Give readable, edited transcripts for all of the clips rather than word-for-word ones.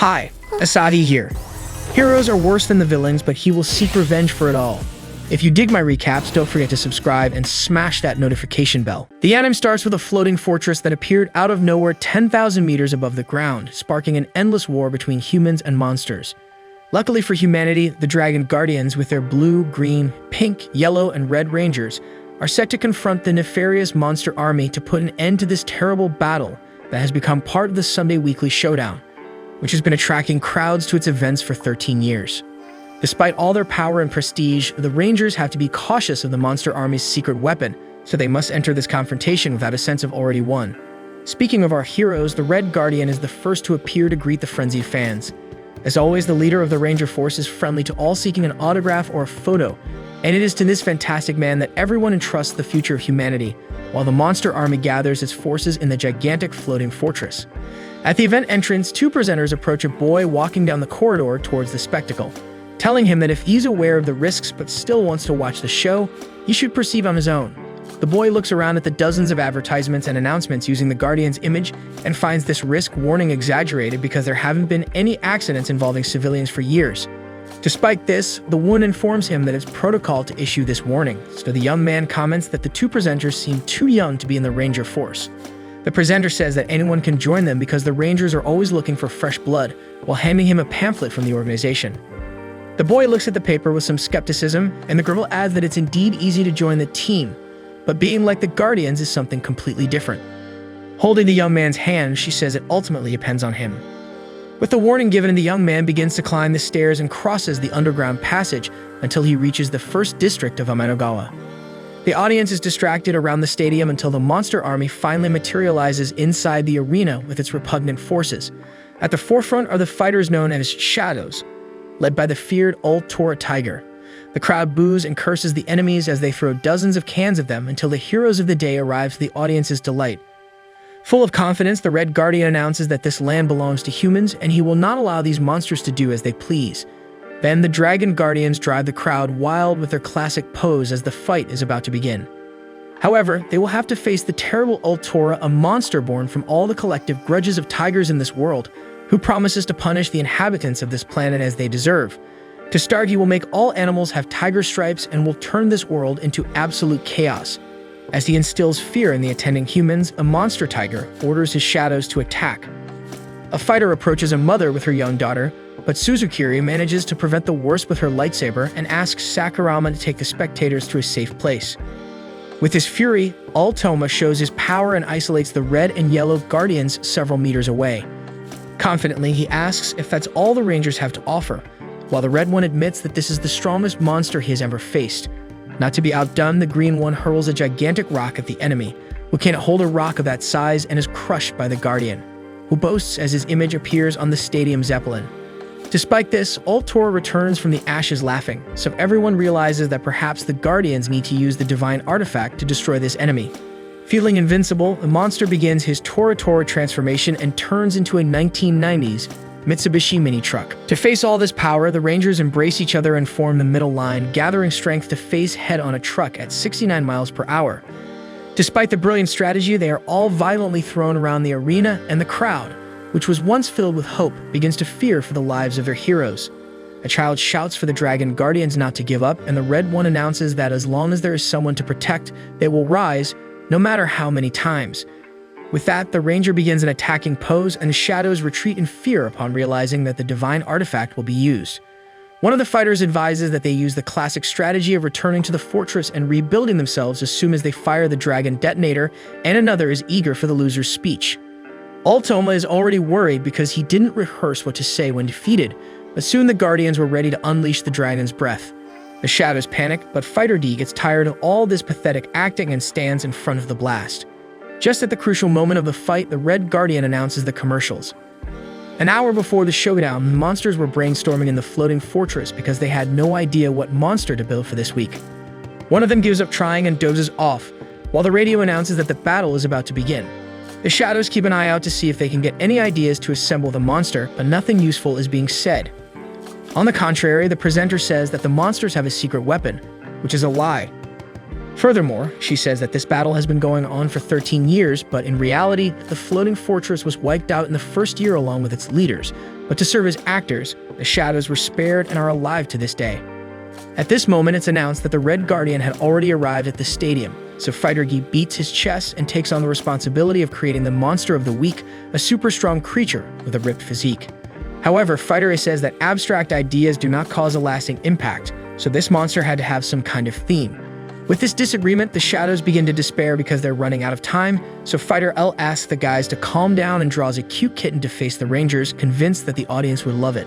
Hi, Asahi here. Heroes are worse than the villains, but he will seek revenge for it all. If you dig my recaps, don't forget to subscribe and smash that notification bell. The anime starts with a floating fortress that appeared out of nowhere 10,000 meters above the ground, sparking an endless war between humans and monsters. Luckily for humanity, the Dragon Guardians, with their blue, green, pink, yellow, and red rangers, are set to confront the Nefarious Monster Army to put an end to this terrible battle that has become part of the Sunday weekly showdown, which has been attracting crowds to its events for 13 years. Despite all their power and prestige, the Rangers have to be cautious of the Monster Army's secret weapon, so they must enter this confrontation without a sense of already won. Speaking of our heroes, the Red Guardian is the first to appear to greet the frenzied fans. As always, the leader of the Ranger force is friendly to all seeking an autograph or a photo, and it is to this fantastic man that everyone entrusts the future of humanity, while the Monster Army gathers its forces in the gigantic floating fortress. At the event entrance, two presenters approach a boy walking down the corridor towards the spectacle, telling him that if he's aware of the risks but still wants to watch the show, he should proceed on his own. The boy looks around at the dozens of advertisements and announcements using the Guardian's image and finds this risk warning exaggerated because there haven't been any accidents involving civilians for years. Despite this, the woman informs him that it's protocol to issue this warning, so the young man comments that the two presenters seem too young to be in the Ranger force. The presenter says that anyone can join them because the Rangers are always looking for fresh blood, while handing him a pamphlet from the organization. The boy looks at the paper with some skepticism, and the girl adds that it's indeed easy to join the team, but being like the Guardians is something completely different. Holding the young man's hand, she says it ultimately depends on him. With the warning given, the young man begins to climb the stairs and crosses the underground passage until he reaches the first district of Amenagawa. The audience is distracted around the stadium until the Monster Army finally materializes inside the arena with its repugnant forces. At the forefront are the fighters known as Shadows, led by the feared Old Tora Tiger. The crowd boos and curses the enemies as they throw dozens of cans of them until the heroes of the day arrive to the audience's delight. Full of confidence, the Red Guardian announces that this land belongs to humans and he will not allow these monsters to do as they please. Then the Dragon Guardians drive the crowd wild with their classic pose as the fight is about to begin. However, they will have to face the terrible Old Tora, a monster born from all the collective grudges of tigers in this world, who promises to punish the inhabitants of this planet as they deserve. To start, he will make all animals have tiger stripes and will turn this world into absolute chaos. As he instills fear in the attending humans, a monster tiger orders his shadows to attack. A fighter approaches a mother with her young daughter, but Suzukiri manages to prevent the worst with her lightsaber and asks Sakurama to take the spectators to a safe place. With his fury, Altoma shows his power and isolates the red and yellow Guardians several meters away. Confidently, he asks if that's all the Rangers have to offer, while the red one admits that this is the strongest monster he has ever faced. Not to be outdone, the green one hurls a gigantic rock at the enemy, who can't hold a rock of that size and is crushed by the Guardian, who boasts as his image appears on the stadium zeppelin. Despite this, Old Tora returns from the ashes laughing, so everyone realizes that perhaps the Guardians need to use the divine artifact to destroy this enemy. Feeling invincible, the monster begins his Tora Tora transformation and turns into a 1990s Mitsubishi mini truck. To face all this power, the Rangers embrace each other and form the middle line, gathering strength to face head on a truck at 69 miles per hour. Despite the brilliant strategy, they are all violently thrown around the arena, and the crowd, which was once filled with hope, begins to fear for the lives of their heroes. A child shouts for the Dragon Guardians not to give up, and the Red One announces that as long as there is someone to protect, they will rise, no matter how many times. With that, the Ranger begins an attacking pose, and the Shadows retreat in fear upon realizing that the divine artifact will be used. One of the fighters advises that they use the classic strategy of returning to the fortress and rebuilding themselves as soon as they fire the dragon detonator, and another is eager for the loser's speech. Altoma is already worried because he didn't rehearse what to say when defeated, but soon the Guardians were ready to unleash the dragon's breath. The Shadows panic, but Fighter D gets tired of all this pathetic acting and stands in front of the blast. Just at the crucial moment of the fight, the Red Guardian announces the commercials. An hour before the showdown, the monsters were brainstorming in the floating fortress because they had no idea what monster to build for this week. One of them gives up trying and dozes off, while the radio announces that the battle is about to begin. The Shadows keep an eye out to see if they can get any ideas to assemble the monster, but nothing useful is being said. On the contrary, the presenter says that the monsters have a secret weapon, which is a lie. Furthermore, she says that this battle has been going on for 13 years, but in reality, the floating fortress was wiped out in the first year along with its leaders. But to serve as actors, the shadows were spared and are alive to this day. At this moment, it's announced that the Red Guardian had already arrived at the stadium, so Fighter Gi beats his chest and takes on the responsibility of creating the Monster of the Week, a super strong creature with a ripped physique. However, Fighter A says that abstract ideas do not cause a lasting impact, so this monster had to have some kind of theme. With this disagreement, the shadows begin to despair because they're running out of time, so Fighter L asks the guys to calm down and draws a cute kitten to face the Rangers, convinced that the audience would love it.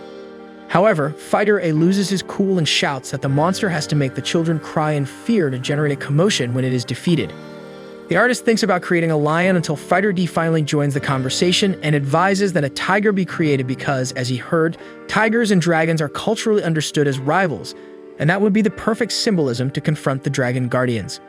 However, Fighter A loses his cool and shouts that the monster has to make the children cry in fear to generate a commotion when it is defeated. The artist thinks about creating a lion until Fighter D finally joins the conversation and advises that a tiger be created because, as he heard, tigers and dragons are culturally understood as rivals, and that would be the perfect symbolism to confront the Dragon Guardians.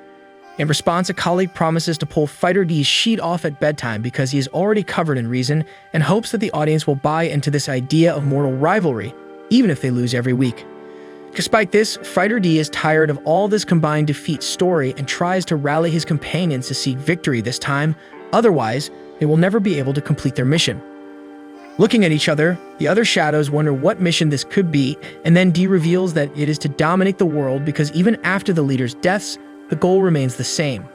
In response, a colleague promises to pull Fighter D's sheet off at bedtime because he is already covered in reason and hopes that the audience will buy into this idea of mortal rivalry, even if they lose every week. Despite this, Fighter D is tired of all this combined defeat story and tries to rally his companions to seek victory this time, otherwise, they will never be able to complete their mission. Looking at each other, the other shadows wonder what mission this could be, and then D reveals that it is to dominate the world because even after the leaders' deaths, the goal remains the same.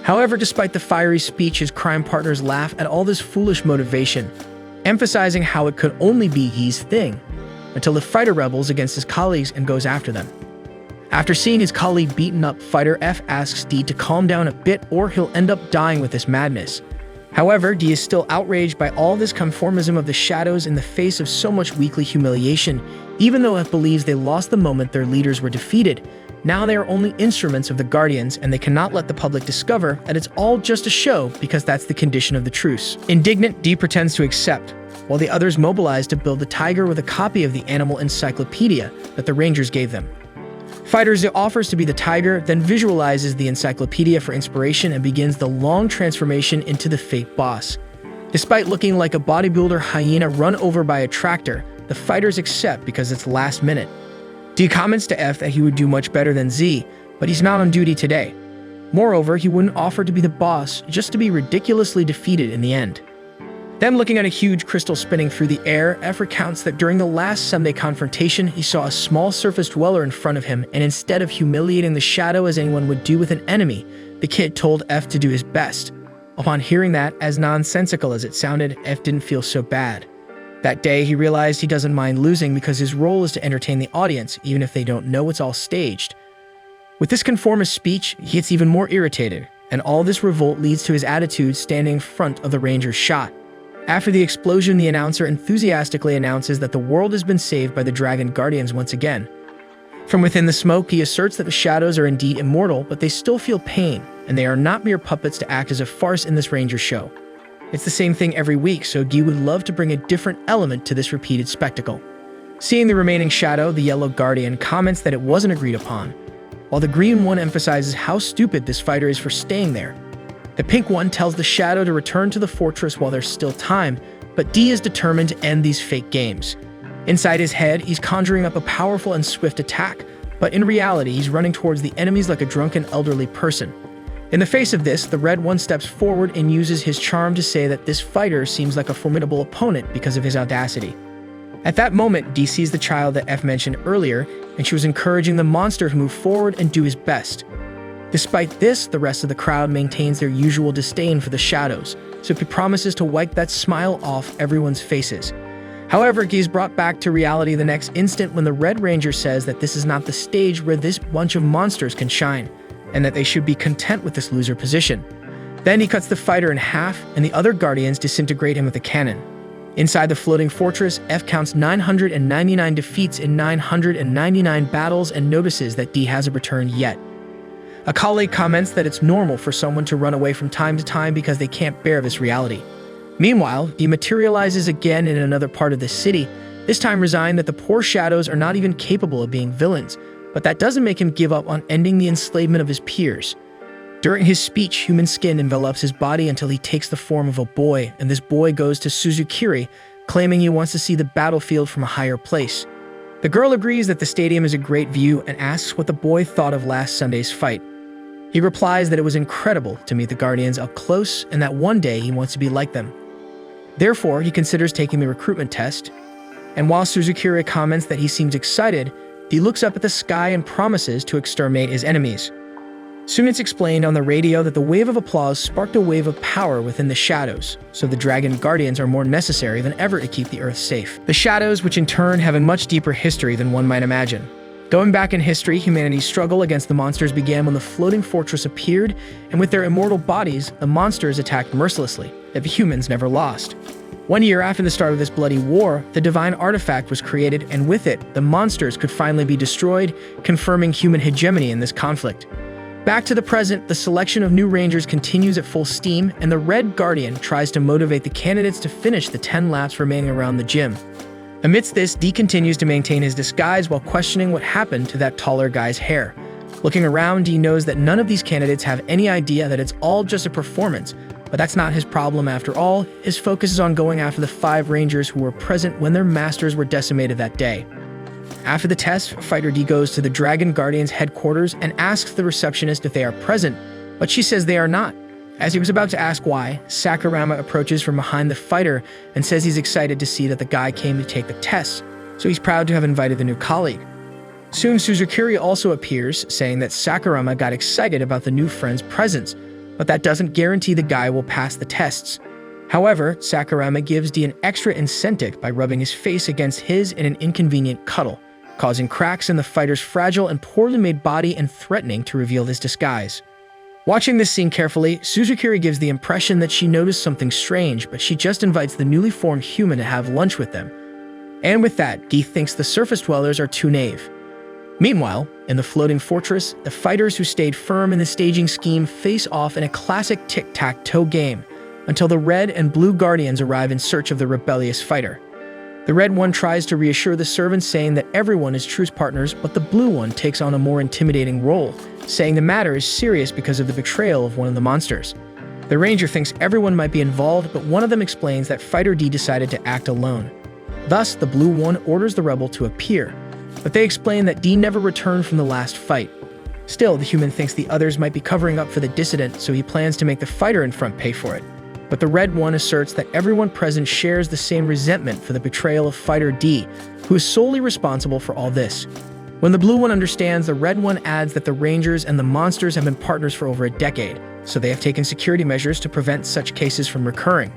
However, despite the fiery speech, his crime partners laugh at all this foolish motivation, emphasizing how it could only be his thing, until the fighter rebels against his colleagues and goes after them. After seeing his colleague beaten up, Fighter F asks D to calm down a bit or he'll end up dying with this madness. However, D is still outraged by all this conformism of the shadows in the face of so much weekly humiliation, even though F believes they lost the moment their leaders were defeated. Now they are only instruments of the Guardians, and they cannot let the public discover that it's all just a show because that's the condition of the truce. Indignant, D pretends to accept, while the others mobilize to build the tiger with a copy of the animal encyclopedia that the Rangers gave them. Fighter Z offers to be the tiger, then visualizes the encyclopedia for inspiration and begins the long transformation into the fake boss. Despite looking like a bodybuilder hyena run over by a tractor, the fighters accept because it's last minute. D comments to F that he would do much better than Z, but he's not on duty today. Moreover, he wouldn't offer to be the boss just to be ridiculously defeated in the end. Then looking at a huge crystal spinning through the air, F recounts that during the last Sunday confrontation, he saw a small surface dweller in front of him, and instead of humiliating the shadow as anyone would do with an enemy, the kid told F to do his best. Upon hearing that, as nonsensical as it sounded, F didn't feel so bad. That day, he realized he doesn't mind losing because his role is to entertain the audience, even if they don't know it's all staged. With this conformist speech, he gets even more irritated, and all this revolt leads to his attitude standing in front of the Ranger's shot. After the explosion, the announcer enthusiastically announces that the world has been saved by the Dragon Guardians once again. From within the smoke, he asserts that the shadows are indeed immortal, but they still feel pain, and they are not mere puppets to act as a farce in this Ranger show. It's the same thing every week, so Guy would love to bring a different element to this repeated spectacle. Seeing the remaining shadow, the Yellow Guardian comments that it wasn't agreed upon, while the green one emphasizes how stupid this fighter is for staying there. The pink one tells the shadow to return to the fortress while there's still time, but D is determined to end these fake games. Inside his head, he's conjuring up a powerful and swift attack, but in reality, he's running towards the enemies like a drunken elderly person. In the face of this, the red one steps forward and uses his charm to say that this fighter seems like a formidable opponent because of his audacity. At that moment, D sees the child that F mentioned earlier, and she was encouraging the monster to move forward and do his best. Despite this, the rest of the crowd maintains their usual disdain for the shadows, so he promises to wipe that smile off everyone's faces. However, Guy's brought back to reality the next instant when the Red Ranger says that this is not the stage where this bunch of monsters can shine, and that they should be content with this loser position. Then he cuts the fighter in half, and the other Guardians disintegrate him with a cannon. Inside the floating fortress, F counts 999 defeats in 999 battles and notices that D hasn't returned yet. A colleague comments that it's normal for someone to run away from time to time because they can't bear this reality. Meanwhile, he materializes again in another part of the city, this time resigned that the poor shadows are not even capable of being villains, but that doesn't make him give up on ending the enslavement of his peers. During his speech, human skin envelops his body until he takes the form of a boy, and this boy goes to Suzukiri, claiming he wants to see the battlefield from a higher place. The girl agrees that the stadium is a great view and asks what the boy thought of last Sunday's fight. He replies that it was incredible to meet the Guardians up close and that one day he wants to be like them. Therefore, he considers taking the recruitment test, and while Suzukuri comments that he seems excited, he looks up at the sky and promises to exterminate his enemies. Soon it's explained on the radio that the wave of applause sparked a wave of power within the shadows, so the Dragon Guardians are more necessary than ever to keep the Earth safe. The shadows, which in turn have a much deeper history than one might imagine. Going back in history, humanity's struggle against the monsters began when the floating fortress appeared, and with their immortal bodies, the monsters attacked mercilessly, yet the humans never lost. 1 year after the start of this bloody war, the divine artifact was created, and with it, the monsters could finally be destroyed, confirming human hegemony in this conflict. Back to the present, the selection of new rangers continues at full steam, and the Red Guardian tries to motivate the candidates to finish the 10 laps remaining around the gym. Amidst this, D continues to maintain his disguise while questioning what happened to that taller guy's hair. Looking around, D knows that none of these candidates have any idea that it's all just a performance, but that's not his problem after all. His focus is on going after the 5 rangers who were present when their masters were decimated that day. After the test, Fighter D goes to the Dragon Guardians' headquarters and asks the receptionist if they are present, but she says they are not. As he was about to ask why, Sakurama approaches from behind the fighter and says he's excited to see that the guy came to take the test, so he's proud to have invited the new colleague. Soon Suzukuri also appears, saying that Sakurama got excited about the new friend's presence, but that doesn't guarantee the guy will pass the tests. However, Sakurama gives D an extra incentive by rubbing his face against his in an inconvenient cuddle, causing cracks in the fighter's fragile and poorly made body and threatening to reveal his disguise. Watching this scene carefully, Suzukuri gives the impression that she noticed something strange, but she just invites the newly formed human to have lunch with them. And with that, D thinks the surface dwellers are too naive. Meanwhile, in the floating fortress, the fighters who stayed firm in the staging scheme face off in a classic tic-tac-toe game, until the Red and Blue Guardians arrive in search of the rebellious fighter. The Red one tries to reassure the servants, saying that everyone is truce partners, but the Blue one takes on a more intimidating role, saying the matter is serious because of the betrayal of one of the monsters. The Ranger thinks everyone might be involved, but one of them explains that Fighter D decided to act alone. Thus, the Blue one orders the rebel to appear, but they explain that D never returned from the last fight. Still, the human thinks the others might be covering up for the dissident, so he plans to make the fighter in front pay for it. But the Red one asserts that everyone present shares the same resentment for the betrayal of Fighter D, who is solely responsible for all this. When the Blue one understands, the Red one adds that the Rangers and the monsters have been partners for over a decade, so they have taken security measures to prevent such cases from recurring.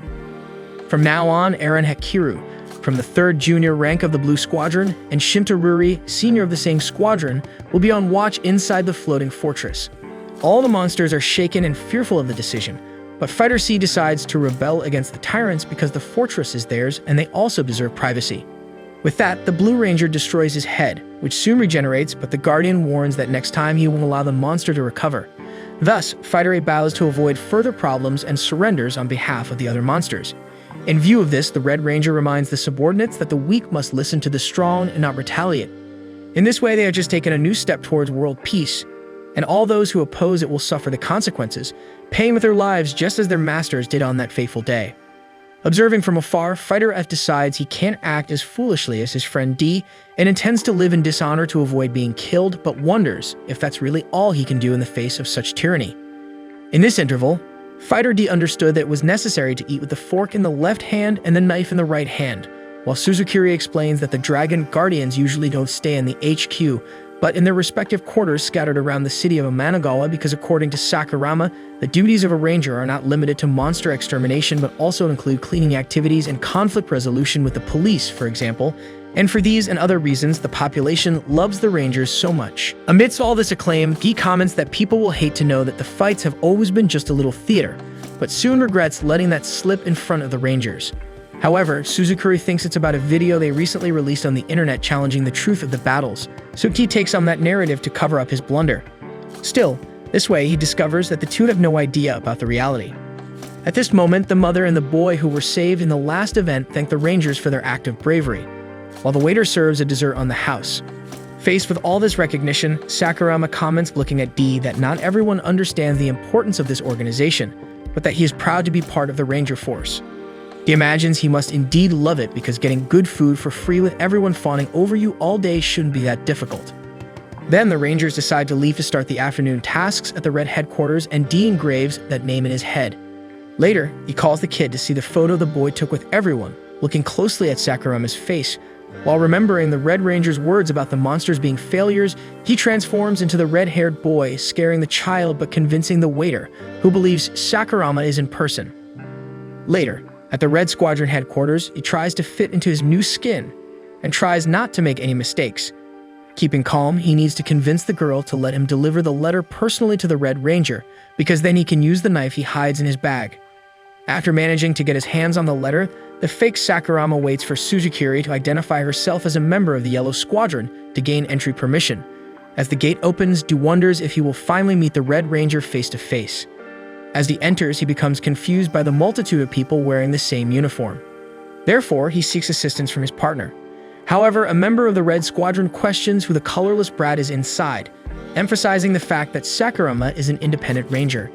From now on, Eren Hakiru, from the 3rd junior rank of the Blue Squadron, and Shintaruri, senior of the same squadron, will be on watch inside the floating fortress. All the monsters are shaken and fearful of the decision, but Fighter C decides to rebel against the tyrants because the fortress is theirs and they also deserve privacy. With that, the Blue Ranger destroys his head, which soon regenerates, but the Guardian warns that next time he won't allow the monster to recover. Thus, Fighter A bows to avoid further problems and surrenders on behalf of the other monsters. In view of this, the Red Ranger reminds the subordinates that the weak must listen to the strong and not retaliate. In this way, they have just taken a new step towards world peace, and all those who oppose it will suffer the consequences, paying with their lives just as their masters did on that fateful day. Observing from afar, Fighter F decides he can't act as foolishly as his friend D and intends to live in dishonor to avoid being killed, but wonders if that's really all he can do in the face of such tyranny. In this interval, Fighter D understood that it was necessary to eat with the fork in the left hand and the knife in the right hand, while Suzukuri explains that the Dragon Guardians usually don't stay in the HQ, but in their respective quarters scattered around the city of Amanagawa because according to Sakurama, the duties of a ranger are not limited to monster extermination but also include cleaning activities and conflict resolution with the police, for example, and for these and other reasons, the population loves the Rangers so much. Amidst all this acclaim, Guy comments that people will hate to know that the fights have always been just a little theater, but soon regrets letting that slip in front of the Rangers. However, Suzukuri thinks it's about a video they recently released on the internet challenging the truth of the battles, so Guy takes on that narrative to cover up his blunder. Still, this way he discovers that the two have no idea about the reality. At this moment, the mother and the boy who were saved in the last event thank the Rangers for their act of bravery, while the waiter serves a dessert on the house. Faced with all this recognition, Sakurama comments looking at D that not everyone understands the importance of this organization, but that he is proud to be part of the Ranger Force. He imagines he must indeed love it because getting good food for free with everyone fawning over you all day shouldn't be that difficult. Then the Rangers decide to leave to start the afternoon tasks at the Red headquarters, and D engraves that name in his head. Later, he calls the kid to see the photo the boy took with everyone, looking closely at Sakurama's face. While remembering the Red Ranger's words about the monsters being failures, he transforms into the red-haired boy, scaring the child but convincing the waiter, who believes Sakurama is in person. Later, at the Red Squadron headquarters, he tries to fit into his new skin and tries not to make any mistakes. Keeping calm, he needs to convince the girl to let him deliver the letter personally to the Red Ranger, because then he can use the knife he hides in his bag. After managing to get his hands on the letter, the fake Sakurama waits for Suzukiri to identify herself as a member of the Yellow Squadron to gain entry permission. As the gate opens, Du wonders if he will finally meet the Red Ranger face to face. As he enters, he becomes confused by the multitude of people wearing the same uniform. Therefore, he seeks assistance from his partner. However, a member of the Red Squadron questions who the colorless brat is inside, emphasizing the fact that Sakurama is an independent ranger.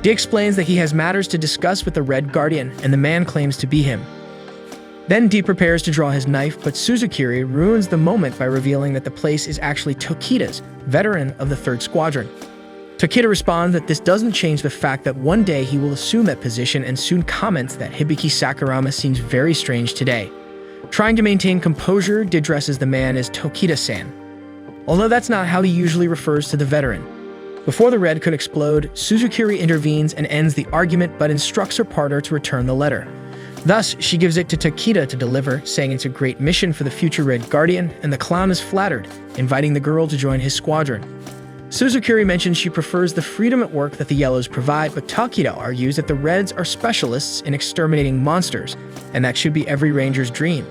D explains that he has matters to discuss with the Red Guardian, and the man claims to be him. Then D prepares to draw his knife, but Suzukiri ruins the moment by revealing that the place is actually Tokida's, veteran of the 3rd Squadron. Tokida responds that this doesn't change the fact that one day he will assume that position, and soon comments that Hibiki Sakurama seems very strange today. Trying to maintain composure, D addresses the man as Tokida-san, although that's not how he usually refers to the veteran. Before the Red could explode, Suzukiri intervenes and ends the argument but instructs her partner to return the letter. Thus, she gives it to Tokida to deliver, saying it's a great mission for the future Red Guardian, and the clown is flattered, inviting the girl to join his squadron. Suzukiri mentions she prefers the freedom at work that the Yellows provide, but Tokida argues that the Reds are specialists in exterminating monsters, and that should be every Ranger's dream.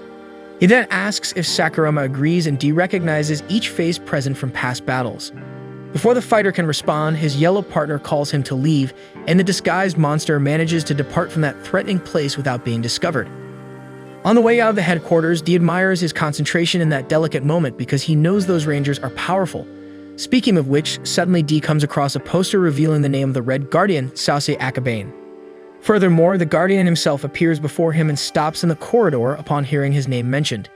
He then asks if Sakurama agrees, and D recognizes each face present from past battles. Before the fighter can respond, his yellow partner calls him to leave, and the disguised monster manages to depart from that threatening place without being discovered. On the way out of the headquarters, D admires his concentration in that delicate moment because he knows those Rangers are powerful. Speaking of which, suddenly D comes across a poster revealing the name of the Red Guardian, Sase Akabane. Furthermore, the Guardian himself appears before him and stops in the corridor upon hearing his name mentioned.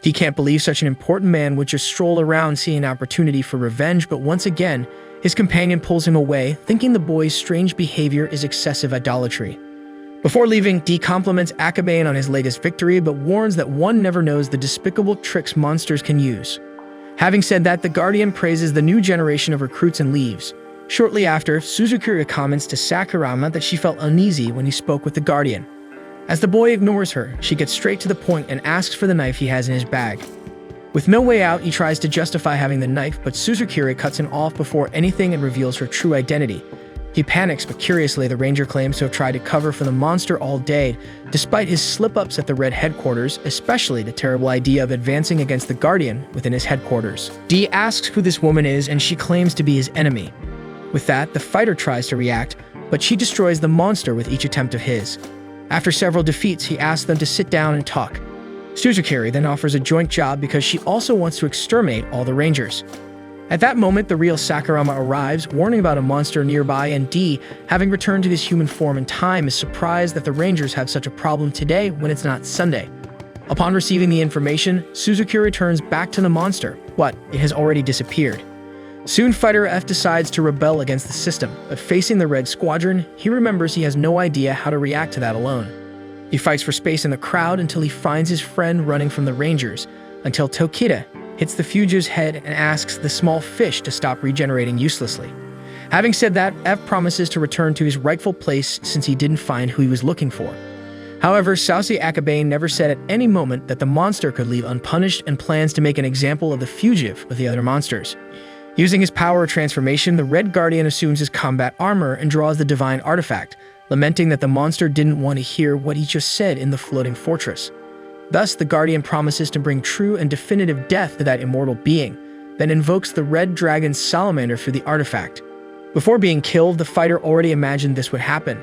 He can't believe such an important man would just stroll around seeing an opportunity for revenge, but once again, his companion pulls him away, thinking the boy's strange behavior is excessive idolatry. Before leaving, D compliments Akabane on his latest victory, but warns that one never knows the despicable tricks monsters can use. Having said that, the Guardian praises the new generation of recruits and leaves. Shortly after, Suzukiri comments to Sakurama that she felt uneasy when he spoke with the Guardian. As the boy ignores her, she gets straight to the point and asks for the knife he has in his bag. With no way out, he tries to justify having the knife, but Suzukiri cuts him off before anything and reveals her true identity. He panics, but curiously, the Ranger claims to have tried to cover for the monster all day, despite his slip-ups at the Red headquarters, especially the terrible idea of advancing against the Guardian within his headquarters. D asks who this woman is, and she claims to be his enemy. With that, the fighter tries to react, but she destroys the monster with each attempt of his. After several defeats, he asks them to sit down and talk. Suzukiri then offers a joint job because she also wants to exterminate all the Rangers. At that moment, the real Sakurama arrives, warning about a monster nearby, and D, having returned to his human form in time, is surprised that the Rangers have such a problem today when it's not Sunday. Upon receiving the information, Suzukiri returns back to the monster, but it has already disappeared. Soon, Fighter F decides to rebel against the system, but facing the Red Squadron, he remembers he has no idea how to react to that alone. He fights for space in the crowd until he finds his friend running from the Rangers, until Tokida hits the fugitive's head and asks the small fish to stop regenerating uselessly. Having said that, F promises to return to his rightful place since he didn't find who he was looking for. However, Sase Akabane never said at any moment that the monster could leave unpunished and plans to make an example of the fugitive with the other monsters. Using his power of transformation, the Red Guardian assumes his combat armor and draws the divine artifact, lamenting that the monster didn't want to hear what he just said in the floating fortress. Thus, the Guardian promises to bring true and definitive death to that immortal being, then invokes the Red Dragon Salamander for the artifact. Before being killed, the fighter already imagined this would happen.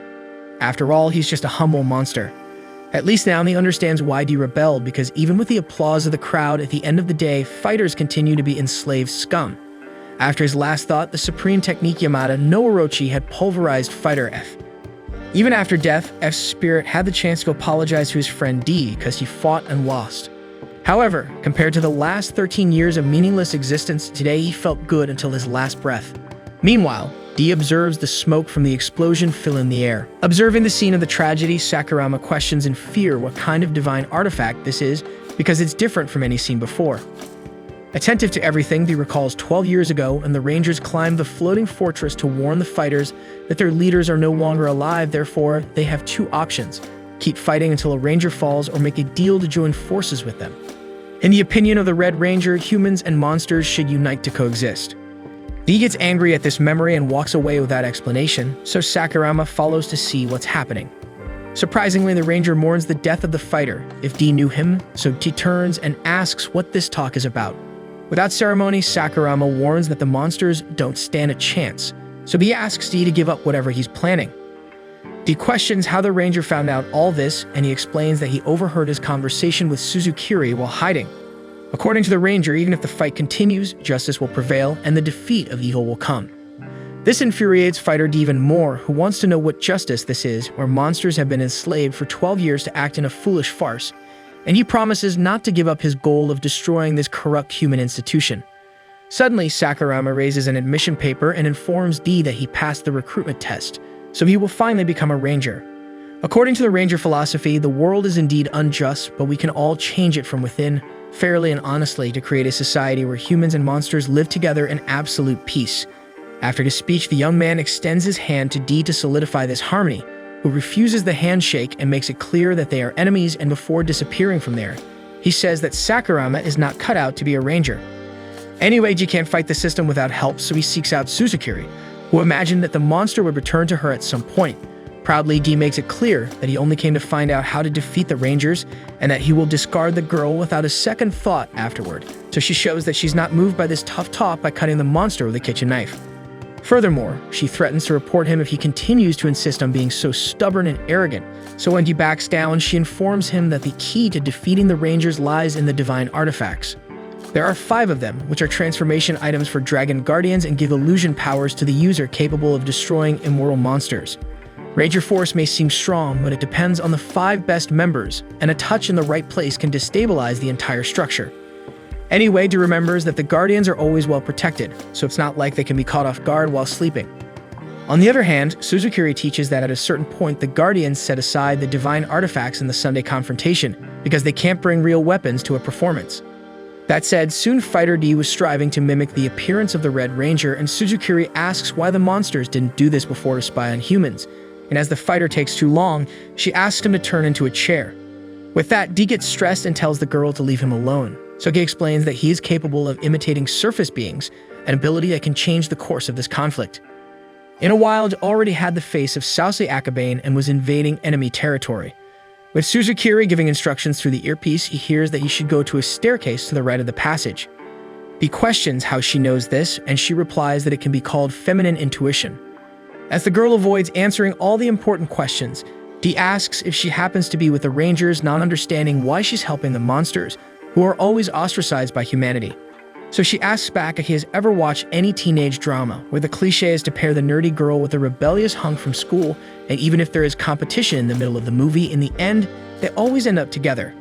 After all, he's just a humble monster. At least now he understands why D rebelled, because even with the applause of the crowd, at the end of the day, fighters continue to be enslaved scum. After his last thought, the supreme technique Yamada no Orochi had pulverized Fighter F. Even after death, F's spirit had the chance to apologize to his friend D because he fought and lost. However, compared to the last 13 years of meaningless existence, today he felt good until his last breath. Meanwhile, D observes the smoke from the explosion fill in the air. Observing the scene of the tragedy, Sakurama questions in fear what kind of divine artifact this is because it's different from any seen before. Attentive to everything, D recalls 12 years ago, and the Rangers climbed the floating fortress to warn the fighters that their leaders are no longer alive. Therefore, they have two options: keep fighting until a Ranger falls or make a deal to join forces with them. In the opinion of the Red Ranger, humans and monsters should unite to coexist. D gets angry at this memory and walks away without explanation, so Sakurama follows to see what's happening. Surprisingly, the Ranger mourns the death of the fighter, if D knew him, so D turns and asks what this talk is about. Without ceremony, Sakurama warns that the monsters don't stand a chance, so he asks D to give up whatever he's planning. D questions how the Ranger found out all this, and he explains that he overheard his conversation with Suzukiri while hiding. According to the Ranger, even if the fight continues, justice will prevail and the defeat of evil will come. This infuriates Fighter D even more, who wants to know what justice this is, where monsters have been enslaved for 12 years to act in a foolish farce, and he promises not to give up his goal of destroying this corrupt human institution. Suddenly, Sakurama raises an admission paper and informs D that he passed the recruitment test, so he will finally become a Ranger. According to the Ranger philosophy, the world is indeed unjust, but we can all change it from within, fairly and honestly, to create a society where humans and monsters live together in absolute peace. After his speech, the young man extends his hand to D to solidify this harmony, who refuses the handshake and makes it clear that they are enemies, and before disappearing from there, he says that Sakurama is not cut out to be a Ranger. Anyway, D can't fight the system without help, so he seeks out Suzukiri, who imagined that the monster would return to her at some point. Proudly, D makes it clear that he only came to find out how to defeat the Rangers, and that he will discard the girl without a second thought afterward, so she shows that she's not moved by this tough talk by cutting the monster with a kitchen knife. Furthermore, she threatens to report him if he continues to insist on being so stubborn and arrogant, so when he backs down, she informs him that the key to defeating the Rangers lies in the divine artifacts. There are 5 of them, which are transformation items for Dragon Guardians and give illusion powers to the user capable of destroying immortal monsters. Ranger Force may seem strong, but it depends on the 5 best members, and a touch in the right place can destabilize the entire structure. Anyway, D remembers that the Guardians are always well protected, so it's not like they can be caught off guard while sleeping. On the other hand, Suzukiri teaches that at a certain point the Guardians set aside the divine artifacts in the Sunday confrontation, because they can't bring real weapons to a performance. That said, soon Fighter D was striving to mimic the appearance of the Red Ranger, and Suzukiri asks why the monsters didn't do this before to spy on humans. And as the fighter takes too long, she asks him to turn into a chair. With that, D gets stressed and tells the girl to leave him alone. Soge explains that he is capable of imitating surface beings, an ability that can change the course of this conflict. In a while, D already had the face of Sausage Akabane and was invading enemy territory. With Suzukiri giving instructions through the earpiece, he hears that he should go to a staircase to the right of the passage. D questions how she knows this, and she replies that it can be called feminine intuition. As the girl avoids answering all the important questions, D asks if she happens to be with the Rangers, not understanding why she's helping the monsters, who are always ostracized by humanity. So she asks back if he has ever watched any teenage drama, where the cliché is to pair the nerdy girl with a rebellious hunk from school, and even if there is competition in the middle of the movie, in the end, they always end up together.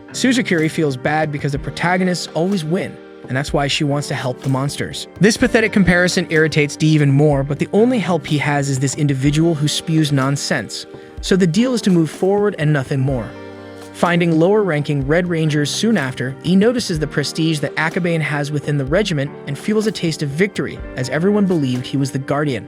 Suzukiri feels bad because the protagonists always win, and that's why she wants to help the monsters. This pathetic comparison irritates D even more, but the only help he has is this individual who spews nonsense, so the deal is to move forward and nothing more. Finding lower-ranking Red Rangers soon after, he notices the prestige that Akabane has within the regiment and feels a taste of victory, as everyone believed he was the Guardian.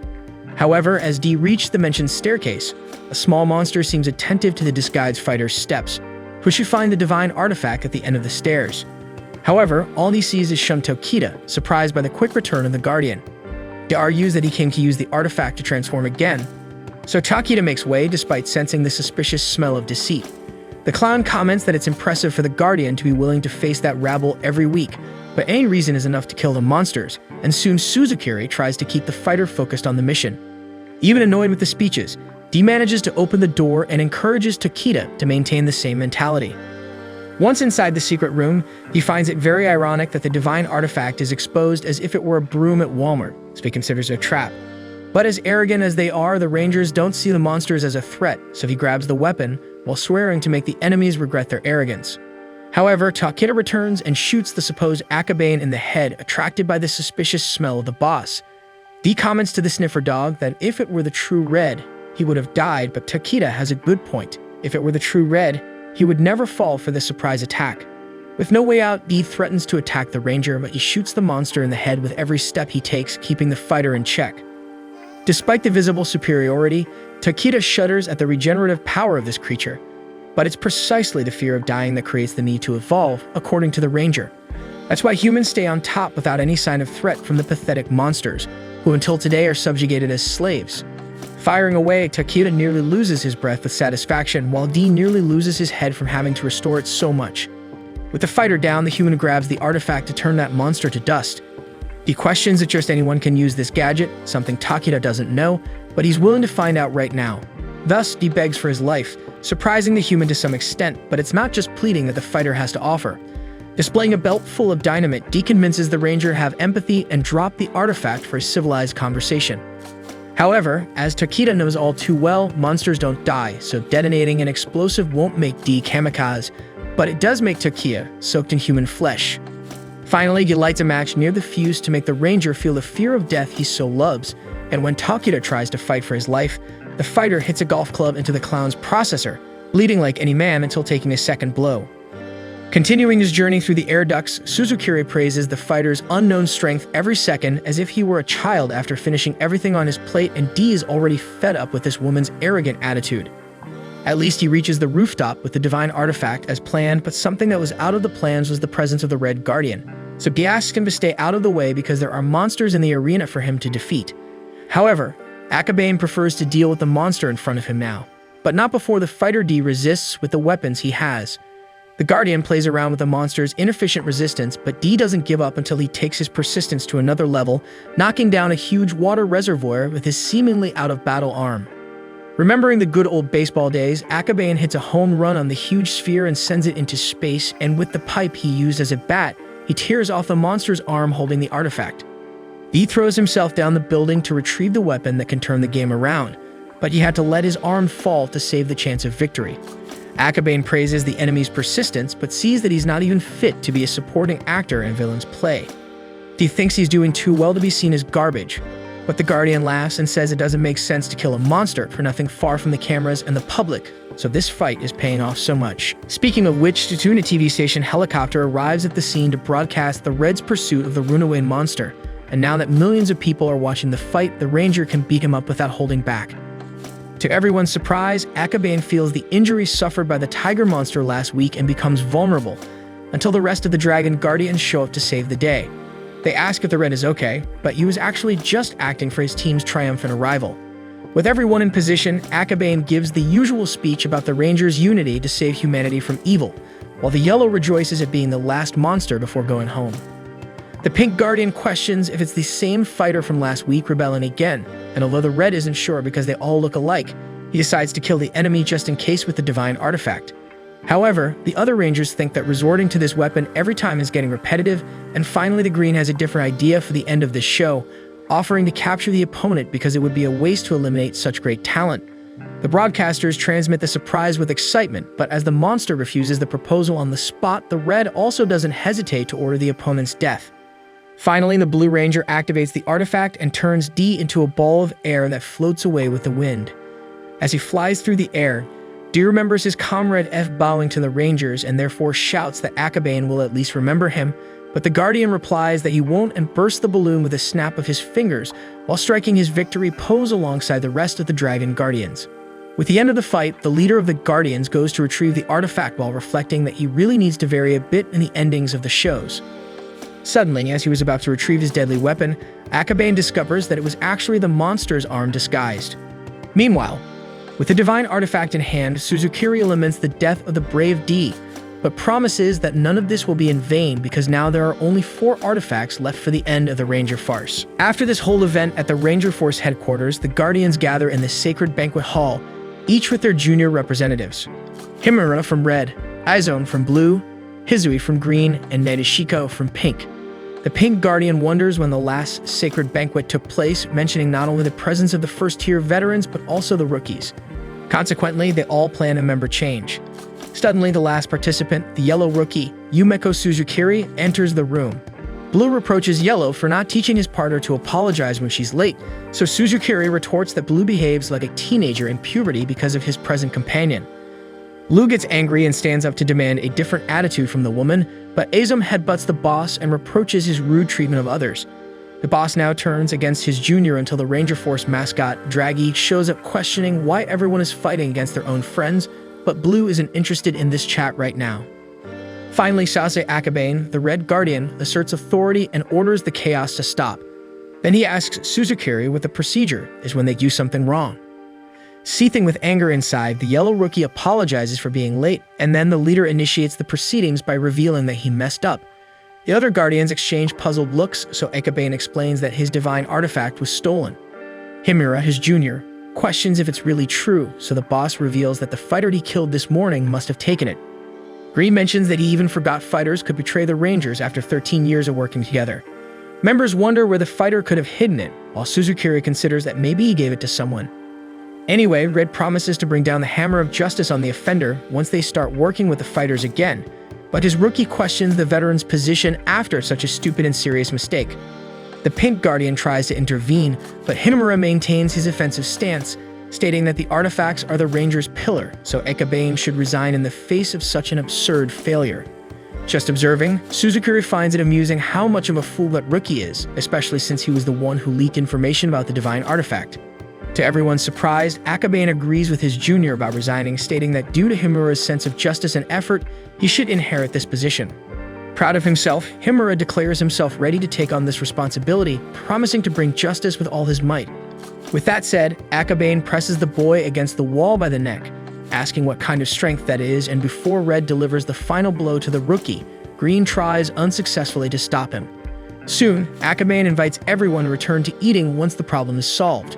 However, as D reached the mentioned staircase, a small monster seems attentive to the disguised fighter's steps, who should find the divine artifact at the end of the stairs. However, all he sees is Shunto Kita, surprised by the quick return of the Guardian. D argues that he came to use the artifact to transform again, so Takita makes way despite sensing the suspicious smell of deceit. The clown comments that it's impressive for the Guardian to be willing to face that rabble every week, but any reason is enough to kill the monsters, and soon Suzukiri tries to keep the fighter focused on the mission. Even annoyed with the speeches, D manages to open the door and encourages Takita to maintain the same mentality. Once inside the secret room, he finds it very ironic that the divine artifact is exposed as if it were a broom at Walmart, so he considers it a trap. But as arrogant as they are, the Rangers don't see the monsters as a threat, so he grabs the weapon, while swearing to make the enemies regret their arrogance. However, Takeda returns and shoots the supposed Akabane in the head, attracted by the suspicious smell of the boss. D comments to the sniffer dog that if it were the true Red, he would have died, but Takeda has a good point. If it were the true Red, he would never fall for this surprise attack. With no way out, D threatens to attack the ranger, but he shoots the monster in the head with every step he takes, keeping the fighter in check. Despite the visible superiority, Takeda shudders at the regenerative power of this creature. But it's precisely the fear of dying that creates the need to evolve, according to the ranger. That's why humans stay on top without any sign of threat from the pathetic monsters, who until today are subjugated as slaves. Firing away, Takeda nearly loses his breath with satisfaction, while D nearly loses his head from having to restore it so much. With the fighter down, the human grabs the artifact to turn that monster to dust. D questions if just anyone can use this gadget, something Takeda doesn't know, but he's willing to find out right now. Thus, D begs for his life, surprising the human to some extent, but it's not just pleading that the fighter has to offer. Displaying a belt full of dynamite, D convinces the ranger to have empathy and drop the artifact for a civilized conversation. However, as Takeda knows all too well, monsters don't die, so detonating an explosive won't make D kamikaze, but it does make Takeda soaked in human flesh. Finally, he lights a match near the fuse to make the ranger feel the fear of death he so loves, and when Takeda tries to fight for his life, the fighter hits a golf club into the clown's processor, bleeding like any man until taking a second blow. Continuing his journey through the air ducts, Suzukiri praises the fighter's unknown strength every second as if he were a child after finishing everything on his plate, and D is already fed up with this woman's arrogant attitude. At least he reaches the rooftop with the divine artifact as planned, but something that was out of the plans was the presence of the Red Guardian. So he asks him to stay out of the way because there are monsters in the arena for him to defeat. However, Akabane prefers to deal with the monster in front of him now, but not before the fighter D resists with the weapons he has. The Guardian plays around with the monster's inefficient resistance, but D doesn't give up until he takes his persistence to another level, knocking down a huge water reservoir with his seemingly out-of-battle arm. Remembering the good old baseball days, Akabane hits a home run on the huge sphere and sends it into space, and with the pipe he used as a bat, he tears off the monster's arm holding the artifact. D throws himself down the building to retrieve the weapon that can turn the game around, but he had to let his arm fall to save the chance of victory. Akabane praises the enemy's persistence, but sees that he's not even fit to be a supporting actor in villain's play. D thinks he's doing too well to be seen as garbage, but the Guardian laughs and says it doesn't make sense to kill a monster for nothing far from the cameras and the public, so this fight is paying off so much. Speaking of which, Tatuna TV station helicopter arrives at the scene to broadcast the Red's pursuit of the runaway monster, and now that millions of people are watching the fight, the ranger can beat him up without holding back. To everyone's surprise, Akabane feels the injuries suffered by the tiger monster last week and becomes vulnerable, until the rest of the Dragon Guardians show up to save the day. They ask if the Red is okay, but he was actually just acting for his team's triumphant arrival. With everyone in position, Akabane gives the usual speech about the Rangers' unity to save humanity from evil, while the Yellow rejoices at being the last monster before going home. The Pink Guardian questions if it's the same fighter from last week rebelling again, and although the Red isn't sure because they all look alike, he decides to kill the enemy just in case with the divine artifact. However, the other Rangers think that resorting to this weapon every time is getting repetitive, and finally the Green has a different idea for the end of this show, offering to capture the opponent because it would be a waste to eliminate such great talent. The broadcasters transmit the surprise with excitement, but as the monster refuses the proposal on the spot, the Red also doesn't hesitate to order the opponent's death. Finally, the Blue Ranger activates the artifact and turns D into a ball of air that floats away with the wind. As he flies through the air, D remembers his comrade F bowing to the Rangers and therefore shouts that Akabane will at least remember him, but the Guardian replies that he won't and bursts the balloon with a snap of his fingers while striking his victory pose alongside the rest of the Dragon Guardians. With the end of the fight, the leader of the Guardians goes to retrieve the artifact while reflecting that he really needs to vary a bit in the endings of the shows. Suddenly, as he was about to retrieve his deadly weapon, Akabane discovers that it was actually the monster's arm disguised. Meanwhile, with the divine artifact in hand, Suzukiri laments the death of the brave D, but promises that none of this will be in vain because now there are only 4 artifacts left for the end of the Ranger farce. After this whole event at the Ranger Force headquarters, the Guardians gather in the sacred banquet hall, each with their junior representatives. Himura from Red, Aizone from Blue, Hizui from Green, and Nadeshiko from Pink. The Pink Guardian wonders when the last sacred banquet took place, mentioning not only the presence of the first-tier veterans, but also the rookies. Consequently, they all plan a member change. Suddenly, the last participant, the yellow rookie, Yumeko Suzukiri, enters the room. Blue reproaches Yellow for not teaching his partner to apologize when she's late, so Suzukiri retorts that Blue behaves like a teenager in puberty because of his present companion. Blue gets angry and stands up to demand a different attitude from the woman, but Azum headbutts the boss and reproaches his rude treatment of others. The boss now turns against his junior until the Ranger Force mascot, Draggy, shows up questioning why everyone is fighting against their own friends, but Blue isn't interested in this chat right now. Finally, Sase Akabane, the Red Guardian, asserts authority and orders the chaos to stop. Then he asks Suzukiri what the procedure is when they do something wrong. Seething with anger inside, the yellow rookie apologizes for being late, and then the leader initiates the proceedings by revealing that he messed up. The other Guardians exchange puzzled looks, so Akabane explains that his divine artifact was stolen. Himura, his junior, questions if it's really true, so the boss reveals that the fighter he killed this morning must have taken it. Green mentions that he even forgot fighters could betray the Rangers after 13 years of working together. Members wonder where the fighter could have hidden it, while Suzukiri considers that maybe he gave it to someone. Anyway, Red promises to bring down the hammer of justice on the offender once they start working with the fighters again, but his rookie questions the veteran's position after such a stupid and serious mistake. The Pink Guardian tries to intervene, but Hinamura maintains his offensive stance, stating that the artifacts are the Ranger's pillar, so Akabane should resign in the face of such an absurd failure. Just observing, Suzukiri finds it amusing how much of a fool that rookie is, especially since he was the one who leaked information about the divine artifact. To everyone's surprise, Akabane agrees with his junior about resigning, stating that due to Himura's sense of justice and effort, he should inherit this position. Proud of himself, Himura declares himself ready to take on this responsibility, promising to bring justice with all his might. With that said, Akabane presses the boy against the wall by the neck, asking what kind of strength that is, and before Red delivers the final blow to the rookie, Green tries unsuccessfully to stop him. Soon, Akabane invites everyone to return to eating once the problem is solved.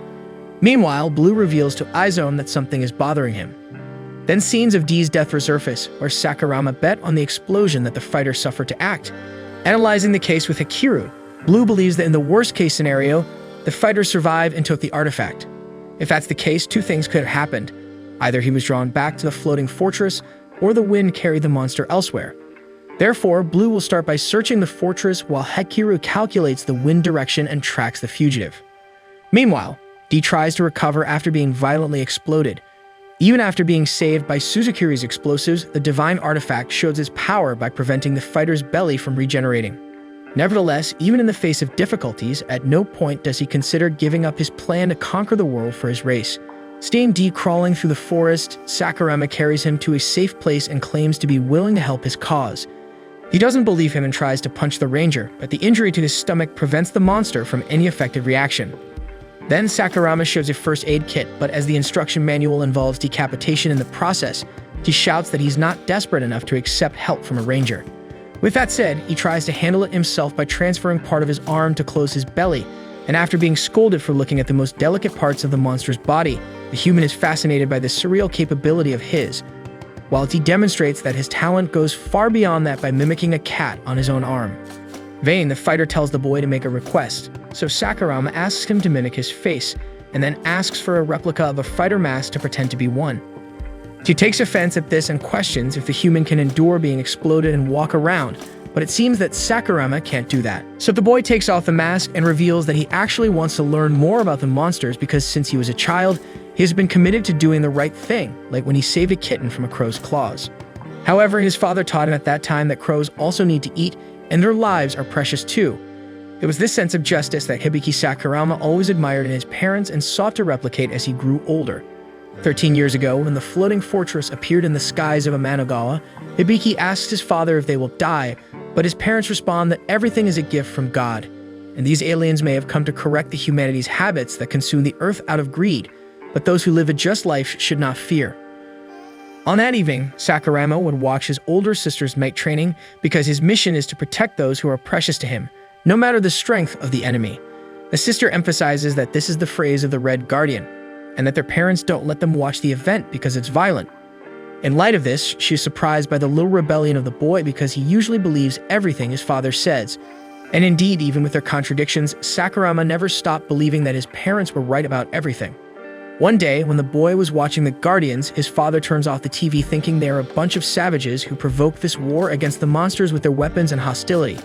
Meanwhile, Blue reveals to Izome that something is bothering him. Then scenes of D's death resurface, where Sakurama bet on the explosion that the fighter suffered to act. Analyzing the case with Hakiru, Blue believes that in the worst-case scenario, the fighter survived and took the artifact. If that's the case, two things could have happened. Either he was drawn back to the floating fortress, or the wind carried the monster elsewhere. Therefore, Blue will start by searching the fortress while Hakiru calculates the wind direction and tracks the fugitive. Meanwhile, D tries to recover after being violently exploded. Even after being saved by Suzukiri's explosives, the divine artifact shows its power by preventing the fighter's belly from regenerating. Nevertheless, even in the face of difficulties, at no point does he consider giving up his plan to conquer the world for his race. Seeing D crawling through the forest, Sakurama carries him to a safe place and claims to be willing to help his cause. He doesn't believe him and tries to punch the ranger, but the injury to his stomach prevents the monster from any effective reaction. Then Sakurama shows a first aid kit, but as the instruction manual involves decapitation in the process, he shouts that he's not desperate enough to accept help from a ranger. With that said, he tries to handle it himself by transferring part of his arm to close his belly, and after being scolded for looking at the most delicate parts of the monster's body, the human is fascinated by the surreal capability of his, while he demonstrates that his talent goes far beyond that by mimicking a cat on his own arm. Vane, the fighter, tells the boy to make a request, so Sakurama asks him to mimic his face, and then asks for a replica of a fighter mask to pretend to be one. He takes offense at this and questions if the human can endure being exploded and walk around, but it seems that Sakurama can't do that. So the boy takes off the mask and reveals that he actually wants to learn more about the monsters because since he was a child, he has been committed to doing the right thing, like when he saved a kitten from a crow's claws. However, his father taught him at that time that crows also need to eat, and their lives are precious too. It was this sense of justice that Hibiki Sakurama always admired in his parents and sought to replicate as he grew older. 13 years ago, when the floating fortress appeared in the skies of Amanagawa, Hibiki asks his father if they will die, but his parents respond that everything is a gift from God, and these aliens may have come to correct the humanity's habits that consume the earth out of greed, but those who live a just life should not fear. On that evening, Sakurama would watch his older sister's night training because his mission is to protect those who are precious to him, no matter the strength of the enemy. The sister emphasizes that this is the phrase of the Red Guardian, and that their parents don't let them watch the event because it's violent. In light of this, she is surprised by the little rebellion of the boy because he usually believes everything his father says. And indeed, even with their contradictions, Sakurama never stopped believing that his parents were right about everything. One day, when the boy was watching the Guardians, his father turns off the TV thinking they are a bunch of savages who provoked this war against the monsters with their weapons and hostility.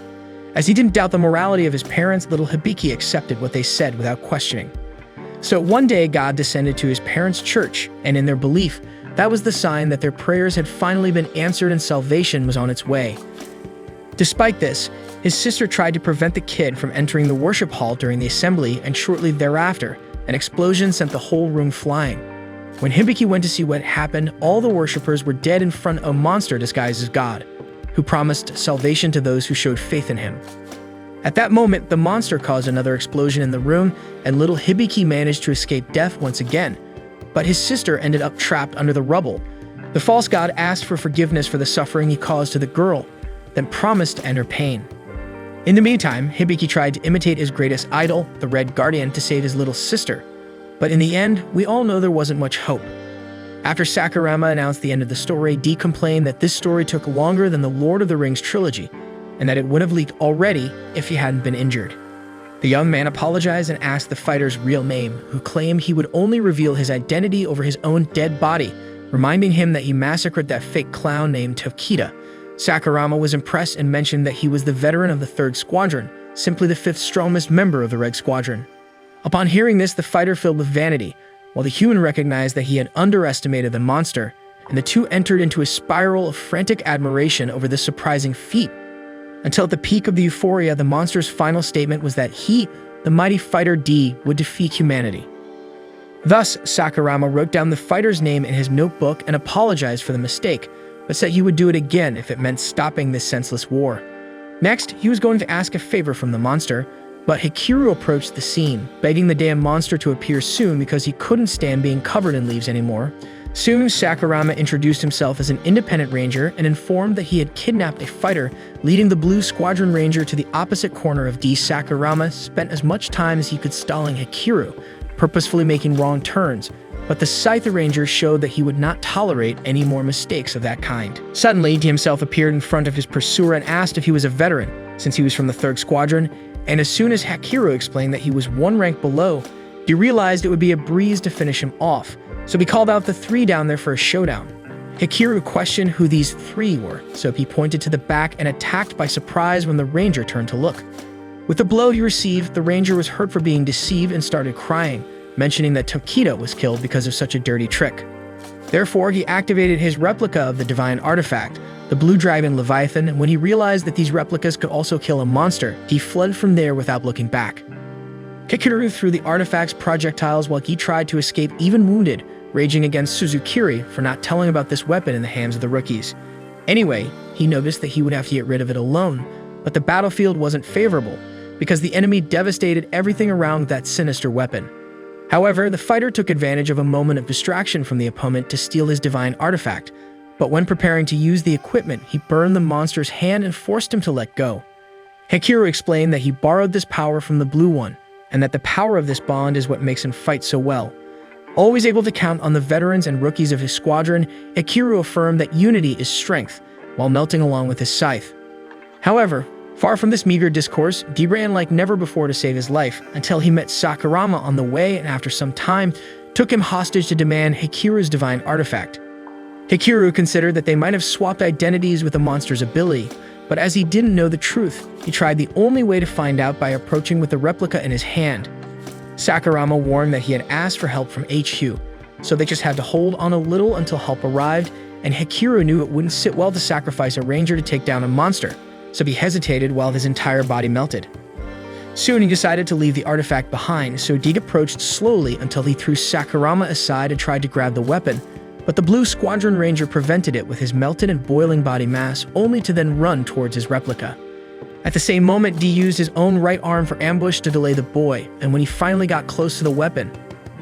As he didn't doubt the morality of his parents, little Hibiki accepted what they said without questioning. So one day, God descended to his parents' church, and in their belief, that was the sign that their prayers had finally been answered and salvation was on its way. Despite this, his sister tried to prevent the kid from entering the worship hall during the assembly, and shortly thereafter, an explosion sent the whole room flying. When Hibiki went to see what happened, all the worshippers were dead in front of a monster disguised as God, who promised salvation to those who showed faith in him. At that moment, the monster caused another explosion in the room, and little Hibiki managed to escape death once again, but his sister ended up trapped under the rubble. The false god asked for forgiveness for the suffering he caused to the girl, then promised to end her pain. In the meantime, Hibiki tried to imitate his greatest idol, the Red Guardian, to save his little sister. But in the end, we all know there wasn't much hope. After Sakurama announced the end of the story, Dee complained that this story took longer than the Lord of the Rings trilogy, and that it would have leaked already if he hadn't been injured. The young man apologized and asked the fighter's real name, who claimed he would only reveal his identity over his own dead body, reminding him that he massacred that fake clown named Tokita. Sakurama was impressed and mentioned that he was the veteran of the 3rd Squadron, simply the 5th strongest member of the Red Squadron. Upon hearing this, the fighter filled with vanity, while the human recognized that he had underestimated the monster, and the two entered into a spiral of frantic admiration over this surprising feat. Until at the peak of the euphoria, the monster's final statement was that he, the mighty fighter D, would defeat humanity. Thus, Sakurama wrote down the fighter's name in his notebook and apologized for the mistake, but said he would do it again if it meant stopping this senseless war. Next, he was going to ask a favor from the monster, but Hikiru approached the scene, begging the damn monster to appear soon because he couldn't stand being covered in leaves anymore. Soon, Sakurama introduced himself as an independent ranger and informed that he had kidnapped a fighter, leading the Blue Squadron Ranger to the opposite corner of D. Sakurama spent as much time as he could stalling Hikiru, purposefully making wrong turns, but the Scythe Ranger showed that he would not tolerate any more mistakes of that kind. Suddenly, D himself appeared in front of his pursuer and asked if he was a veteran, since he was from the 3rd Squadron, and as soon as Hikiru explained that he was one rank below, D realized it would be a breeze to finish him off, so he called out the 3 down there for a showdown. Hikiru questioned who these 3 were, so he pointed to the back and attacked by surprise when the Ranger turned to look. With the blow he received, the Ranger was hurt for being deceived and started crying, mentioning that Tokita was killed because of such a dirty trick. Therefore, he activated his replica of the divine artifact, the Blue Dragon Leviathan, and when he realized that these replicas could also kill a monster, he fled from there without looking back. Hikiru threw the artifact's projectiles while he tried to escape even wounded, raging against Suzukiri for not telling about this weapon in the hands of the rookies. Anyway, he noticed that he would have to get rid of it alone, but the battlefield wasn't favorable, because the enemy devastated everything around that sinister weapon. However, the fighter took advantage of a moment of distraction from the opponent to steal his divine artifact, but when preparing to use the equipment, he burned the monster's hand and forced him to let go. Hikiru explained that he borrowed this power from the Blue One, and that the power of this bond is what makes him fight so well. Always able to count on the veterans and rookies of his squadron, Hikiru affirmed that unity is strength, while melting along with his scythe. However, far from this meager discourse, D ran like never before to save his life, until he met Sakurama on the way and after some time, took him hostage to demand Hikiru's divine artifact. Hikiru considered that they might have swapped identities with the monster's ability, but as he didn't know the truth, he tried the only way to find out by approaching with the replica in his hand. Sakurama warned that he had asked for help from HQ, so they just had to hold on a little until help arrived, and Hikiru knew it wouldn't sit well to sacrifice a ranger to take down a monster, so he hesitated while his entire body melted. Soon he decided to leave the artifact behind, so Deke approached slowly until he threw Sakurama aside and tried to grab the weapon, but the Blue Squadron Ranger prevented it with his melted and boiling body mass, only to then run towards his replica. At the same moment, D used his own right arm for ambush to delay the boy, and when he finally got close to the weapon,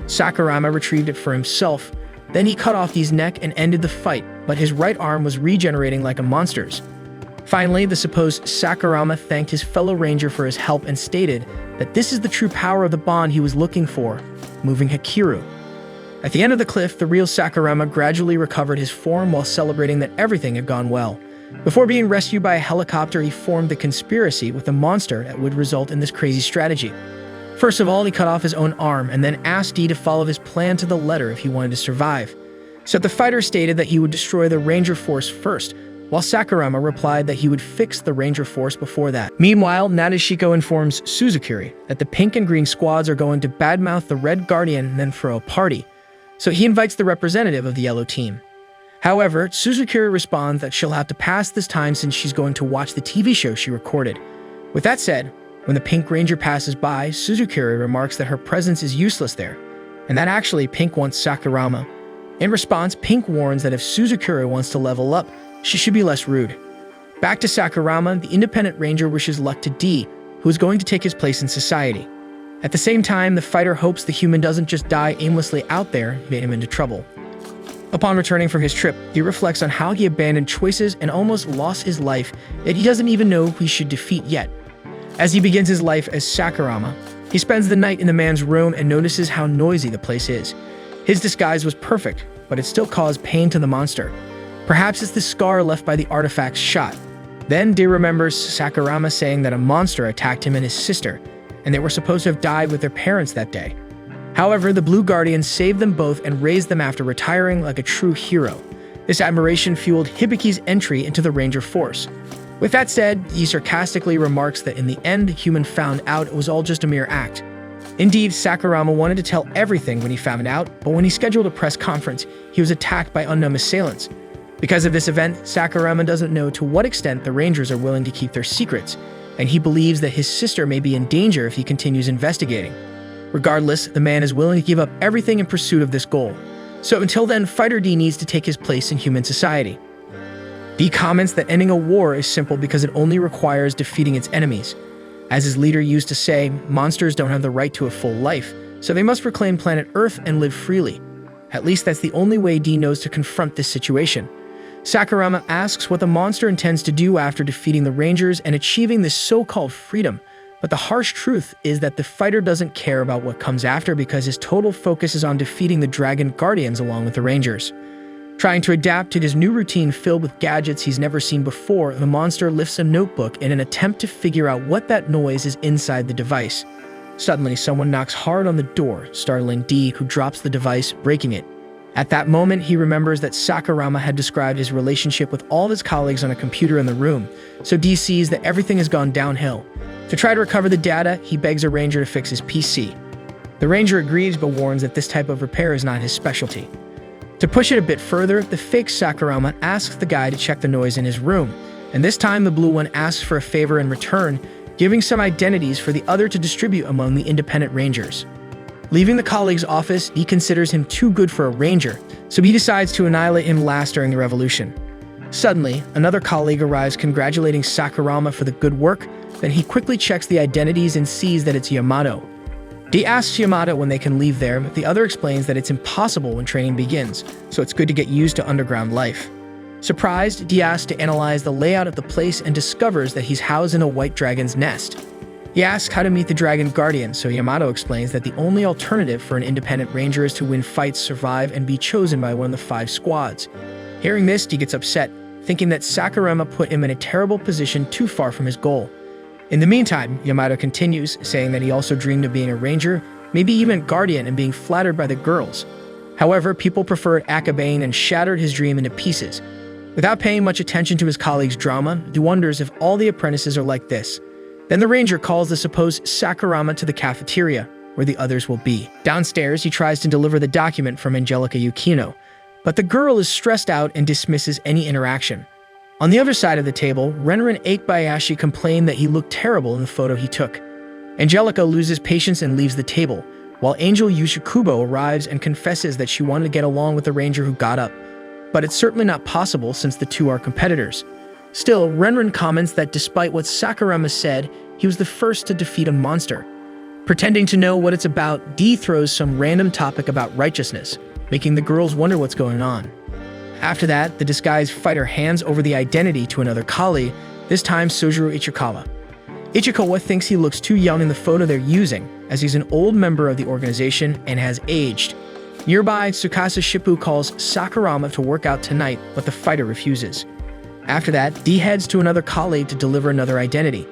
Sakurama retrieved it for himself. Then he cut off D's neck and ended the fight, but his right arm was regenerating like a monster's. Finally, the supposed Sakurama thanked his fellow ranger for his help and stated that this is the true power of the bond he was looking for, moving Hikiru. At the end of the cliff, the real Sakurama gradually recovered his form while celebrating that everything had gone well. Before being rescued by a helicopter, he formed the conspiracy with the monster that would result in this crazy strategy. First of all, he cut off his own arm and then asked D to follow his plan to the letter if he wanted to survive. So the fighter stated that he would destroy the Ranger Force first, while Sakurama replied that he would fix the Ranger Force before that. Meanwhile, Nadeshiko informs Suzukuri that the pink and green squads are going to badmouth the Red Guardian and then throw a party. So he invites the representative of the yellow team. However, Suzukuri responds that she'll have to pass this time since she's going to watch the TV show she recorded. With that said, when the Pink Ranger passes by, Suzukuri remarks that her presence is useless there, and that actually Pink wants Sakurama. In response, Pink warns that if Suzukuri wants to level up, she should be less rude. Back to Sakurama, the Independent Ranger wishes luck to D, who is going to take his place in society. At the same time, the fighter hopes the human doesn't just die aimlessly out there and get him into trouble. Upon returning from his trip, he reflects on how he abandoned choices and almost lost his life that he doesn't even know who he should defeat yet. As he begins his life as Sakurama, he spends the night in the man's room and notices how noisy the place is. His disguise was perfect, but it still caused pain to the monster. Perhaps it's the scar left by the artifact's shot. Then D remembers Sakurama saying that a monster attacked him and his sister, and they were supposed to have died with their parents that day. However, the Blue Guardian saved them both and raised them after retiring like a true hero. This admiration fueled Hibiki's entry into the Ranger Force. With that said, he sarcastically remarks that in the end, the human found out it was all just a mere act. Indeed, Sakurama wanted to tell everything when he found out, but when he scheduled a press conference, he was attacked by unknown assailants. Because of this event, Sakurama doesn't know to what extent the Rangers are willing to keep their secrets, and he believes that his sister may be in danger if he continues investigating. Regardless, the man is willing to give up everything in pursuit of this goal. So until then, Fighter D needs to take his place in human society. D comments that ending a war is simple because it only requires defeating its enemies. As his leader used to say, monsters don't have the right to a full life, so they must reclaim planet Earth and live freely. At least that's the only way D knows to confront this situation. Sakurama asks what the monster intends to do after defeating the Rangers and achieving this so-called freedom, but the harsh truth is that the fighter doesn't care about what comes after because his total focus is on defeating the Dragon Guardians along with the Rangers. Trying to adapt to his new routine filled with gadgets he's never seen before, the monster lifts a notebook in an attempt to figure out what that noise is inside the device. Suddenly, someone knocks hard on the door, startling D, who drops the device, breaking it. At that moment, he remembers that Sakurama had described his relationship with all of his colleagues on a computer in the room, so D sees that everything has gone downhill. To try to recover the data, he begs a ranger to fix his PC. The ranger agrees but warns that this type of repair is not his specialty. To push it a bit further, the fake Sakurama asks the guy to check the noise in his room, and this time the blue one asks for a favor in return, giving some identities for the other to distribute among the independent rangers. Leaving the colleague's office, he considers him too good for a ranger, so he decides to annihilate him last during the revolution. Suddenly, another colleague arrives congratulating Sakurama for the good work, then he quickly checks the identities and sees that it's Yamato. D asks Yamato when they can leave there, but the other explains that it's impossible when training begins, so it's good to get used to underground life. Surprised, D asks to analyze the layout of the place and discovers that he's housed in a white dragon's nest. He asks how to meet the Dragon Guardian, so Yamato explains that the only alternative for an independent ranger is to win fights, survive, and be chosen by one of the 5 squads. Hearing this, D gets upset, thinking that Sakurama put him in a terrible position too far from his goal. In the meantime, Yamato continues, saying that he also dreamed of being a ranger, maybe even guardian, and being flattered by the girls. However, people preferred Akabane and shattered his dream into pieces. Without paying much attention to his colleagues' drama, D wonders if all the apprentices are like this. Then the ranger calls the supposed Sakurama to the cafeteria, where the others will be. Downstairs, he tries to deliver the document from Angelica Yukino, but the girl is stressed out and dismisses any interaction. On the other side of the table, Renrin Akebayashi complained that he looked terrible in the photo he took. Angelica loses patience and leaves the table, while Angel Yushikubo arrives and confesses that she wanted to get along with the ranger who got up. But it's certainly not possible since the two are competitors. Still, Renrin comments that despite what Sakurama said, he was the first to defeat a monster. Pretending to know what it's about, D throws some random topic about righteousness, making the girls wonder what's going on. After that, the disguised fighter hands over the identity to another colleague, this time Sojiro Ichikawa. Ichikawa thinks he looks too young in the photo they're using, as he's an old member of the organization and has aged. Nearby, Tsukasa Shippu calls Sakurama to work out tonight, but the fighter refuses. After that, D heads to another colleague to deliver another identity.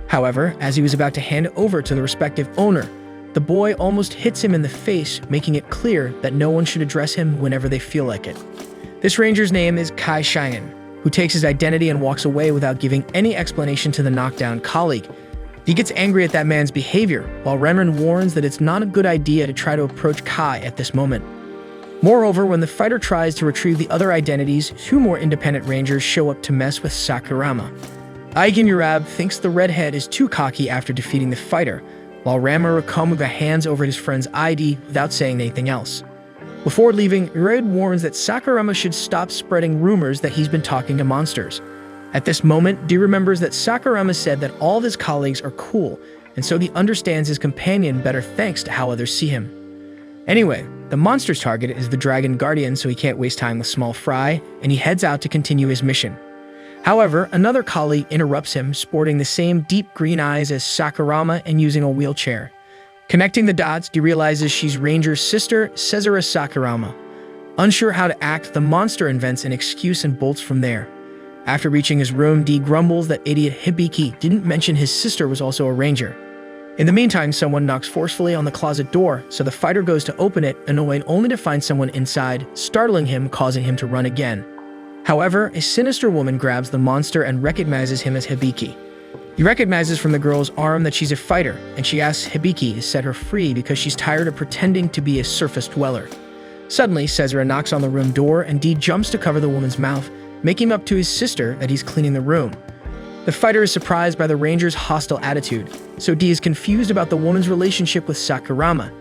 However, as he was about to hand it over to the respective owner, the boy almost hits him in the face, making it clear that no one should address him whenever they feel like it. This ranger's name is Kai Cheyenne, who takes his identity and walks away without giving any explanation to the knockdown colleague. He gets angry at that man's behavior, while Renren warns that it's not a good idea to try to approach Kai at this moment. Moreover, when the fighter tries to retrieve the other identities, 2 more independent rangers show up to mess with Sakurama. Aigen Yurab thinks the redhead is too cocky after defeating the fighter, while Rama Rakamuga hands over his friend's ID without saying anything else. Before leaving, Red warns that Sakurama should stop spreading rumors that he's been talking to monsters. At this moment, D remembers that Sakurama said that all of his colleagues are cool, and so he understands his companion better thanks to how others see him. Anyway, the monster's target is the Dragon Guardian, so he can't waste time with Small Fry, and he heads out to continue his mission. However, another colleague interrupts him, sporting the same deep green eyes as Sakurama and using a wheelchair. Connecting the dots, D realizes she's Ranger's sister, Cesara Sakurama. Unsure how to act, the monster invents an excuse and bolts from there. After reaching his room, D grumbles that idiot Hibiki didn't mention his sister was also a ranger. In the meantime, someone knocks forcefully on the closet door, so the fighter goes to open it, annoyed only to find someone inside, startling him, causing him to run again. However, a sinister woman grabs the monster and recognizes him as Hibiki. He recognizes from the girl's arm that she's a fighter, and she asks Hibiki to set her free because she's tired of pretending to be a surface dweller. Suddenly, Cesara knocks on the room door and D jumps to cover the woman's mouth, making up to his sister that he's cleaning the room. The fighter is surprised by the ranger's hostile attitude, so D is confused about the woman's relationship with Sakurama.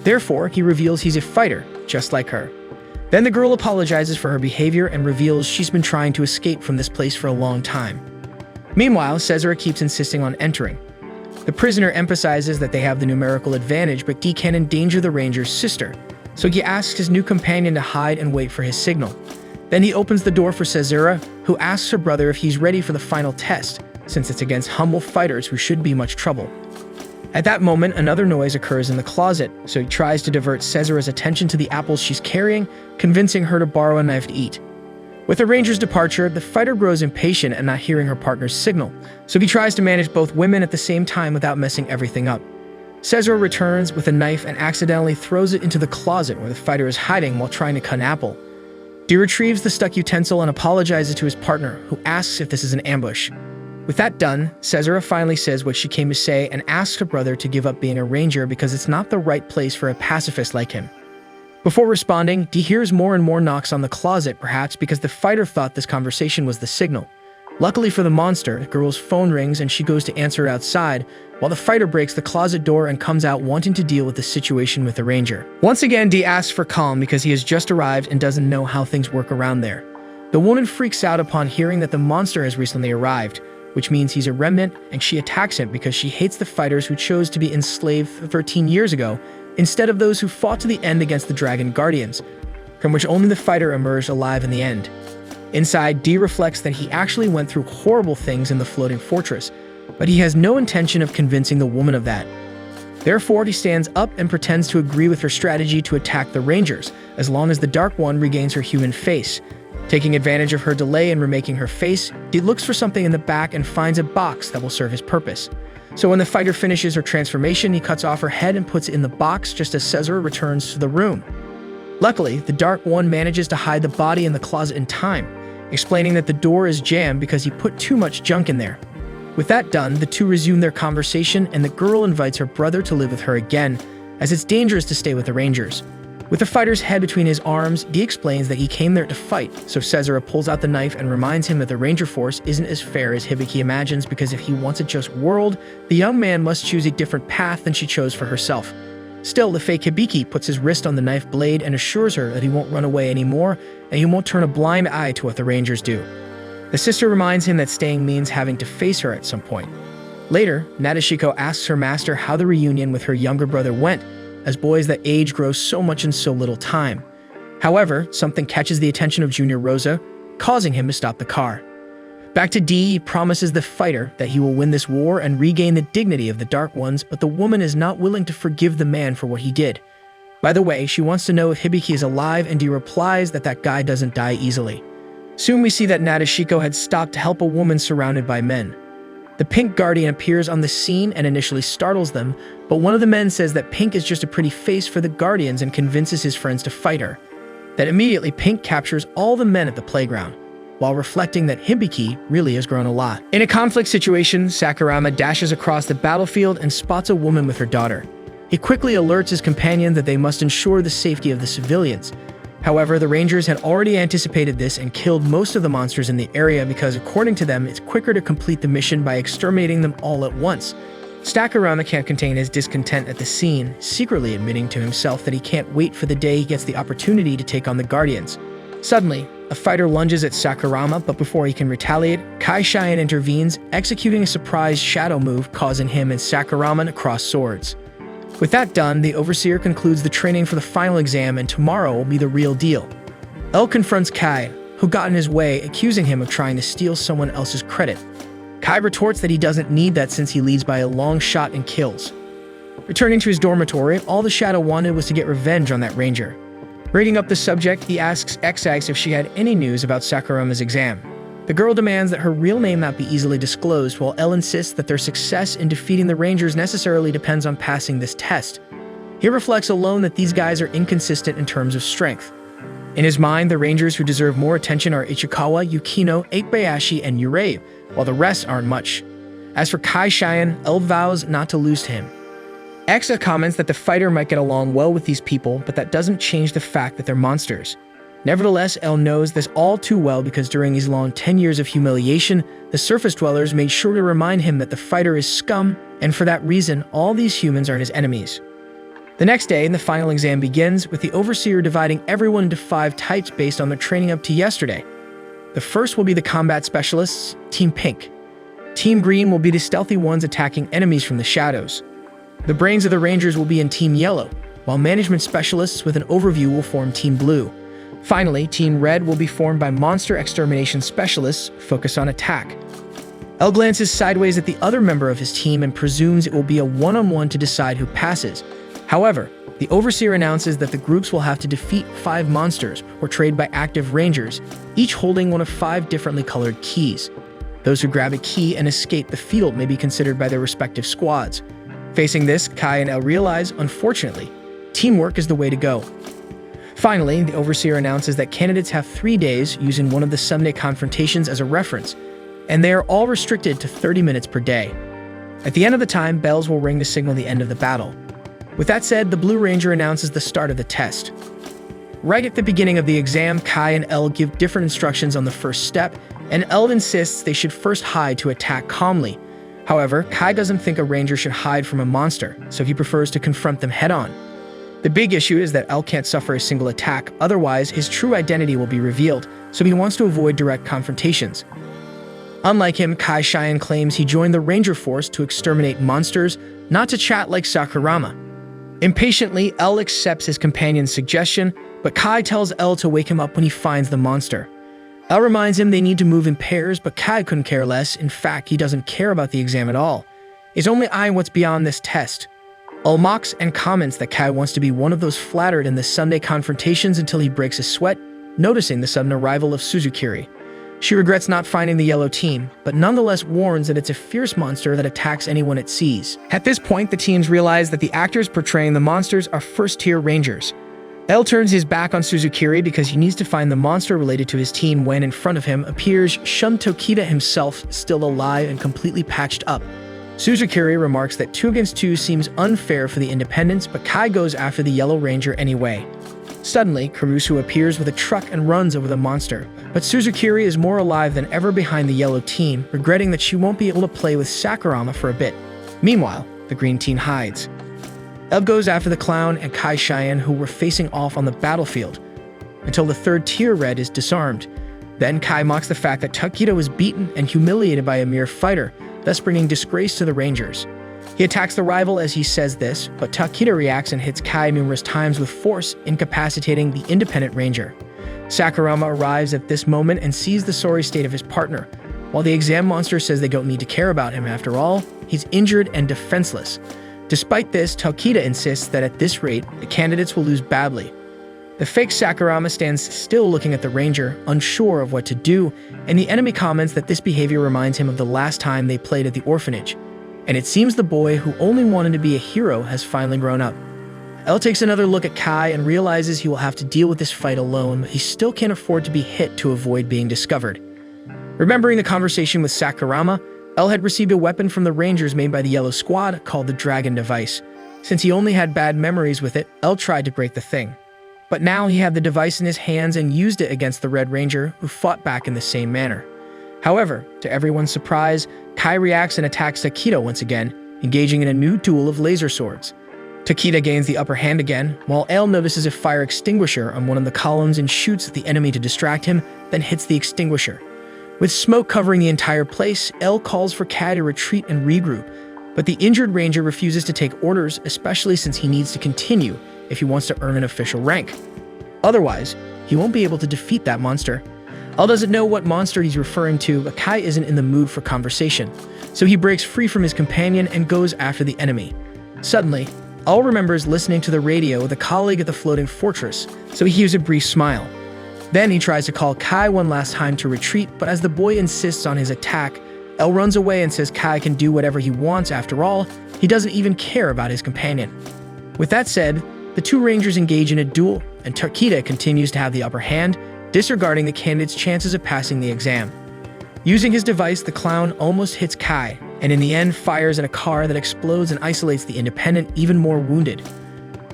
Therefore, he reveals he's a fighter, just like her. Then the girl apologizes for her behavior and reveals she's been trying to escape from this place for a long time. Meanwhile, Cesara keeps insisting on entering. The prisoner emphasizes that they have the numerical advantage, but D can endanger the ranger's sister, so he asks his new companion to hide and wait for his signal. Then he opens the door for Cesara, who asks her brother if he's ready for the final test, since it's against humble fighters who should be much trouble. At that moment, another noise occurs in the closet, so he tries to divert Cesara's attention to the apples she's carrying, convincing her to borrow a knife to eat. With the ranger's departure, the fighter grows impatient at not hearing her partner's signal, so he tries to manage both women at the same time without messing everything up. Cesara returns with a knife and accidentally throws it into the closet where the fighter is hiding while trying to cut an apple. D retrieves the stuck utensil and apologizes to his partner, who asks if this is an ambush. With that done, Cesara finally says what she came to say and asks her brother to give up being a ranger because it's not the right place for a pacifist like him. Before responding, D hears more and more knocks on the closet, perhaps because the fighter thought this conversation was the signal. Luckily for the monster, the girl's phone rings and she goes to answer it outside, while the fighter breaks the closet door and comes out wanting to deal with the situation with the ranger. Once again, D asks for calm because he has just arrived and doesn't know how things work around there. The woman freaks out upon hearing that the monster has recently arrived, which means he's a remnant, and she attacks him because she hates the fighters who chose to be enslaved 13 years ago, instead of those who fought to the end against the Dragon Guardians, from which only the fighter emerged alive in the end. Inside, D reflects that he actually went through horrible things in the floating fortress, but he has no intention of convincing the woman of that. Therefore, he stands up and pretends to agree with her strategy to attack the Rangers, as long as the Dark One regains her human face. Taking advantage of her delay in remaking her face, D looks for something in the back and finds a box that will serve his purpose. So when the fighter finishes her transformation, he cuts off her head and puts it in the box just as Cesara returns to the room. Luckily, the Dark One manages to hide the body in the closet in time, explaining that the door is jammed because he put too much junk in there. With that done, the two resume their conversation and the girl invites her brother to live with her again, as it's dangerous to stay with the Rangers. With the fighter's head between his arms, D explains that he came there to fight, so Cesara pulls out the knife and reminds him that the Ranger force isn't as fair as Hibiki imagines because if he wants a just world, the young man must choose a different path than she chose for herself. Still, the fake Hibiki puts his wrist on the knife blade and assures her that he won't run away anymore and he won't turn a blind eye to what the Rangers do. The sister reminds him that staying means having to face her at some point. Later, Nadeshiko asks her master how the reunion with her younger brother went, as boys that age grow so much in so little time. However, something catches the attention of Junior Rosa, causing him to stop the car. Back to D, he promises the fighter that he will win this war and regain the dignity of the Dark Ones, but the woman is not willing to forgive the man for what he did. By the way, she wants to know if Hibiki is alive, and D replies that that guy doesn't die easily. Soon we see that Nadeshiko had stopped to help a woman surrounded by men. The Pink Guardian appears on the scene and initially startles them, but one of the men says that Pink is just a pretty face for the Guardians and convinces his friends to fight her. Then immediately Pink captures all the men at the playground, while reflecting that Hibiki really has grown a lot. In a conflict situation, Sakurama dashes across the battlefield and spots a woman with her daughter. He quickly alerts his companion that they must ensure the safety of the civilians. However, the Rangers had already anticipated this and killed most of the monsters in the area because, according to them, it's quicker to complete the mission by exterminating them all at once. Sakurama can't contain his discontent at the scene, secretly admitting to himself that he can't wait for the day he gets the opportunity to take on the Guardians. Suddenly, a fighter lunges at Sakurama, but before he can retaliate, Kai Cheyenne intervenes, executing a surprise shadow move, causing him and Sakurama to cross swords. With that done, the Overseer concludes the training for the final exam, and tomorrow will be the real deal. L confronts Kai, who got in his way, accusing him of trying to steal someone else's credit. Kai retorts that he doesn't need that since he leads by a long shot and kills. Returning to his dormitory, all the Shadow wanted was to get revenge on that Ranger. Bringing up the subject, he asks XX if she had any news about Sakurama's exam. The girl demands that her real name not be easily disclosed, while L insists that their success in defeating the Rangers necessarily depends on passing this test. He reflects alone that these guys are inconsistent in terms of strength. In his mind, the Rangers who deserve more attention are Ichikawa, Yukino, Eikbayashi, and Yurei, while the rest aren't much. As for Kai Cheyenne, L vows not to lose to him. Exa comments that the fighter might get along well with these people, but that doesn't change the fact that they're monsters. Nevertheless, L knows this all too well because during these long 10 years of humiliation, the surface dwellers made sure to remind him that the fighter is scum, and for that reason, all these humans are his enemies. The next day, the final exam begins, with the Overseer dividing everyone into 5 types based on their training up to yesterday. The first will be the combat specialists, Team Pink. Team Green will be the stealthy ones attacking enemies from the shadows. The brains of the Rangers will be in Team Yellow, while management specialists with an overview will form Team Blue. Finally, Team Red will be formed by monster extermination specialists focused on attack. L glances sideways at the other member of his team and presumes it will be a one-on-one to decide who passes. However, the Overseer announces that the groups will have to defeat 5 monsters, portrayed by active Rangers, each holding one of 5 differently colored keys. Those who grab a key and escape the field may be considered by their respective squads. Facing this, Kai and L realize, unfortunately, teamwork is the way to go. Finally, the Overseer announces that candidates have 3 days using one of the Sunday confrontations as a reference, and they are all restricted to 30 minutes per day. At the end of the time, bells will ring to signal the end of the battle. With that said, the Blue Ranger announces the start of the test. Right at the beginning of the exam, Kai and L give different instructions on the first step, and L insists they should first hide to attack calmly. However, Kai doesn't think a Ranger should hide from a monster, so he prefers to confront them head-on. The big issue is that L can't suffer a single attack, otherwise his true identity will be revealed, so he wants to avoid direct confrontations. Unlike him, Kai Cheyenne claims he joined the Ranger force to exterminate monsters, not to chat like Sakurama. Impatiently, L accepts his companion's suggestion, but Kai tells L to wake him up when he finds the monster. L reminds him they need to move in pairs, but Kai couldn't care less. In fact, he doesn't care about the exam at all. He's only eyeing what's beyond this test. L mocks and comments that Kai wants to be one of those flattered in the Sunday confrontations until he breaks a sweat, noticing the sudden arrival of Suzukiri. She regrets not finding the yellow team, but nonetheless warns that it's a fierce monster that attacks anyone it sees. At this point, the teams realize that the actors portraying the monsters are first-tier Rangers. L turns his back on Suzukiri because he needs to find the monster related to his team when in front of him appears Shun Tokita himself, still alive and completely patched up. Suzukiri remarks that 2 against 2 seems unfair for the independents, but Kai goes after the Yellow Ranger anyway. Suddenly, Kurusu appears with a truck and runs over the monster, but Suzukiri is more alive than ever behind the yellow team, regretting that she won't be able to play with Sakurama for a bit. Meanwhile, the green team hides. Eb goes after the clown and Kai Cheyenne, who were facing off on the battlefield, until the 3rd-tier red is disarmed. Then Kai mocks the fact that Takeda was beaten and humiliated by a mere fighter, thus bringing disgrace to the Rangers. He attacks the rival as he says this, but Takeda reacts and hits Kai numerous times with force, incapacitating the independent Ranger. Sakurama arrives at this moment and sees the sorry state of his partner. While the exam monster says they don't need to care about him after all, he's injured and defenseless. Despite this, Takeda insists that at this rate, the candidates will lose badly. The fake Sakurama stands still looking at the ranger, unsure of what to do, and the enemy comments that this behavior reminds him of the last time they played at the orphanage. And it seems the boy who only wanted to be a hero has finally grown up. L takes another look at Kai and realizes he will have to deal with this fight alone, but he still can't afford to be hit to avoid being discovered. Remembering the conversation with Sakurama, L had received a weapon from the Rangers made by the Yellow Squad called the Dragon Device. Since he only had bad memories with it, L tried to break the thing. But now he had the device in his hands and used it against the Red Ranger, who fought back in the same manner. However, to everyone's surprise, Kai reacts and attacks Takeda once again, engaging in a new duel of laser swords. Takeda gains the upper hand again, while L notices a fire extinguisher on one of the columns and shoots at the enemy to distract him, then hits the extinguisher. With smoke covering the entire place, L calls for Kai to retreat and regroup, but the injured ranger refuses to take orders, especially since he needs to continue if he wants to earn an official rank. Otherwise, he won't be able to defeat that monster. L doesn't know what monster he's referring to, but Kai isn't in the mood for conversation, so he breaks free from his companion and goes after the enemy. Suddenly, L remembers listening to the radio with a colleague at the floating fortress, so he gives a brief smile. Then he tries to call Kai one last time to retreat, but as the boy insists on his attack, L runs away and says Kai can do whatever he wants. After all, he doesn't even care about his companion. With that said, the two rangers engage in a duel, and Takeda continues to have the upper hand, disregarding the candidate's chances of passing the exam. Using his device, the clown almost hits Kai, and in the end fires at a car that explodes and isolates the independent, even more wounded.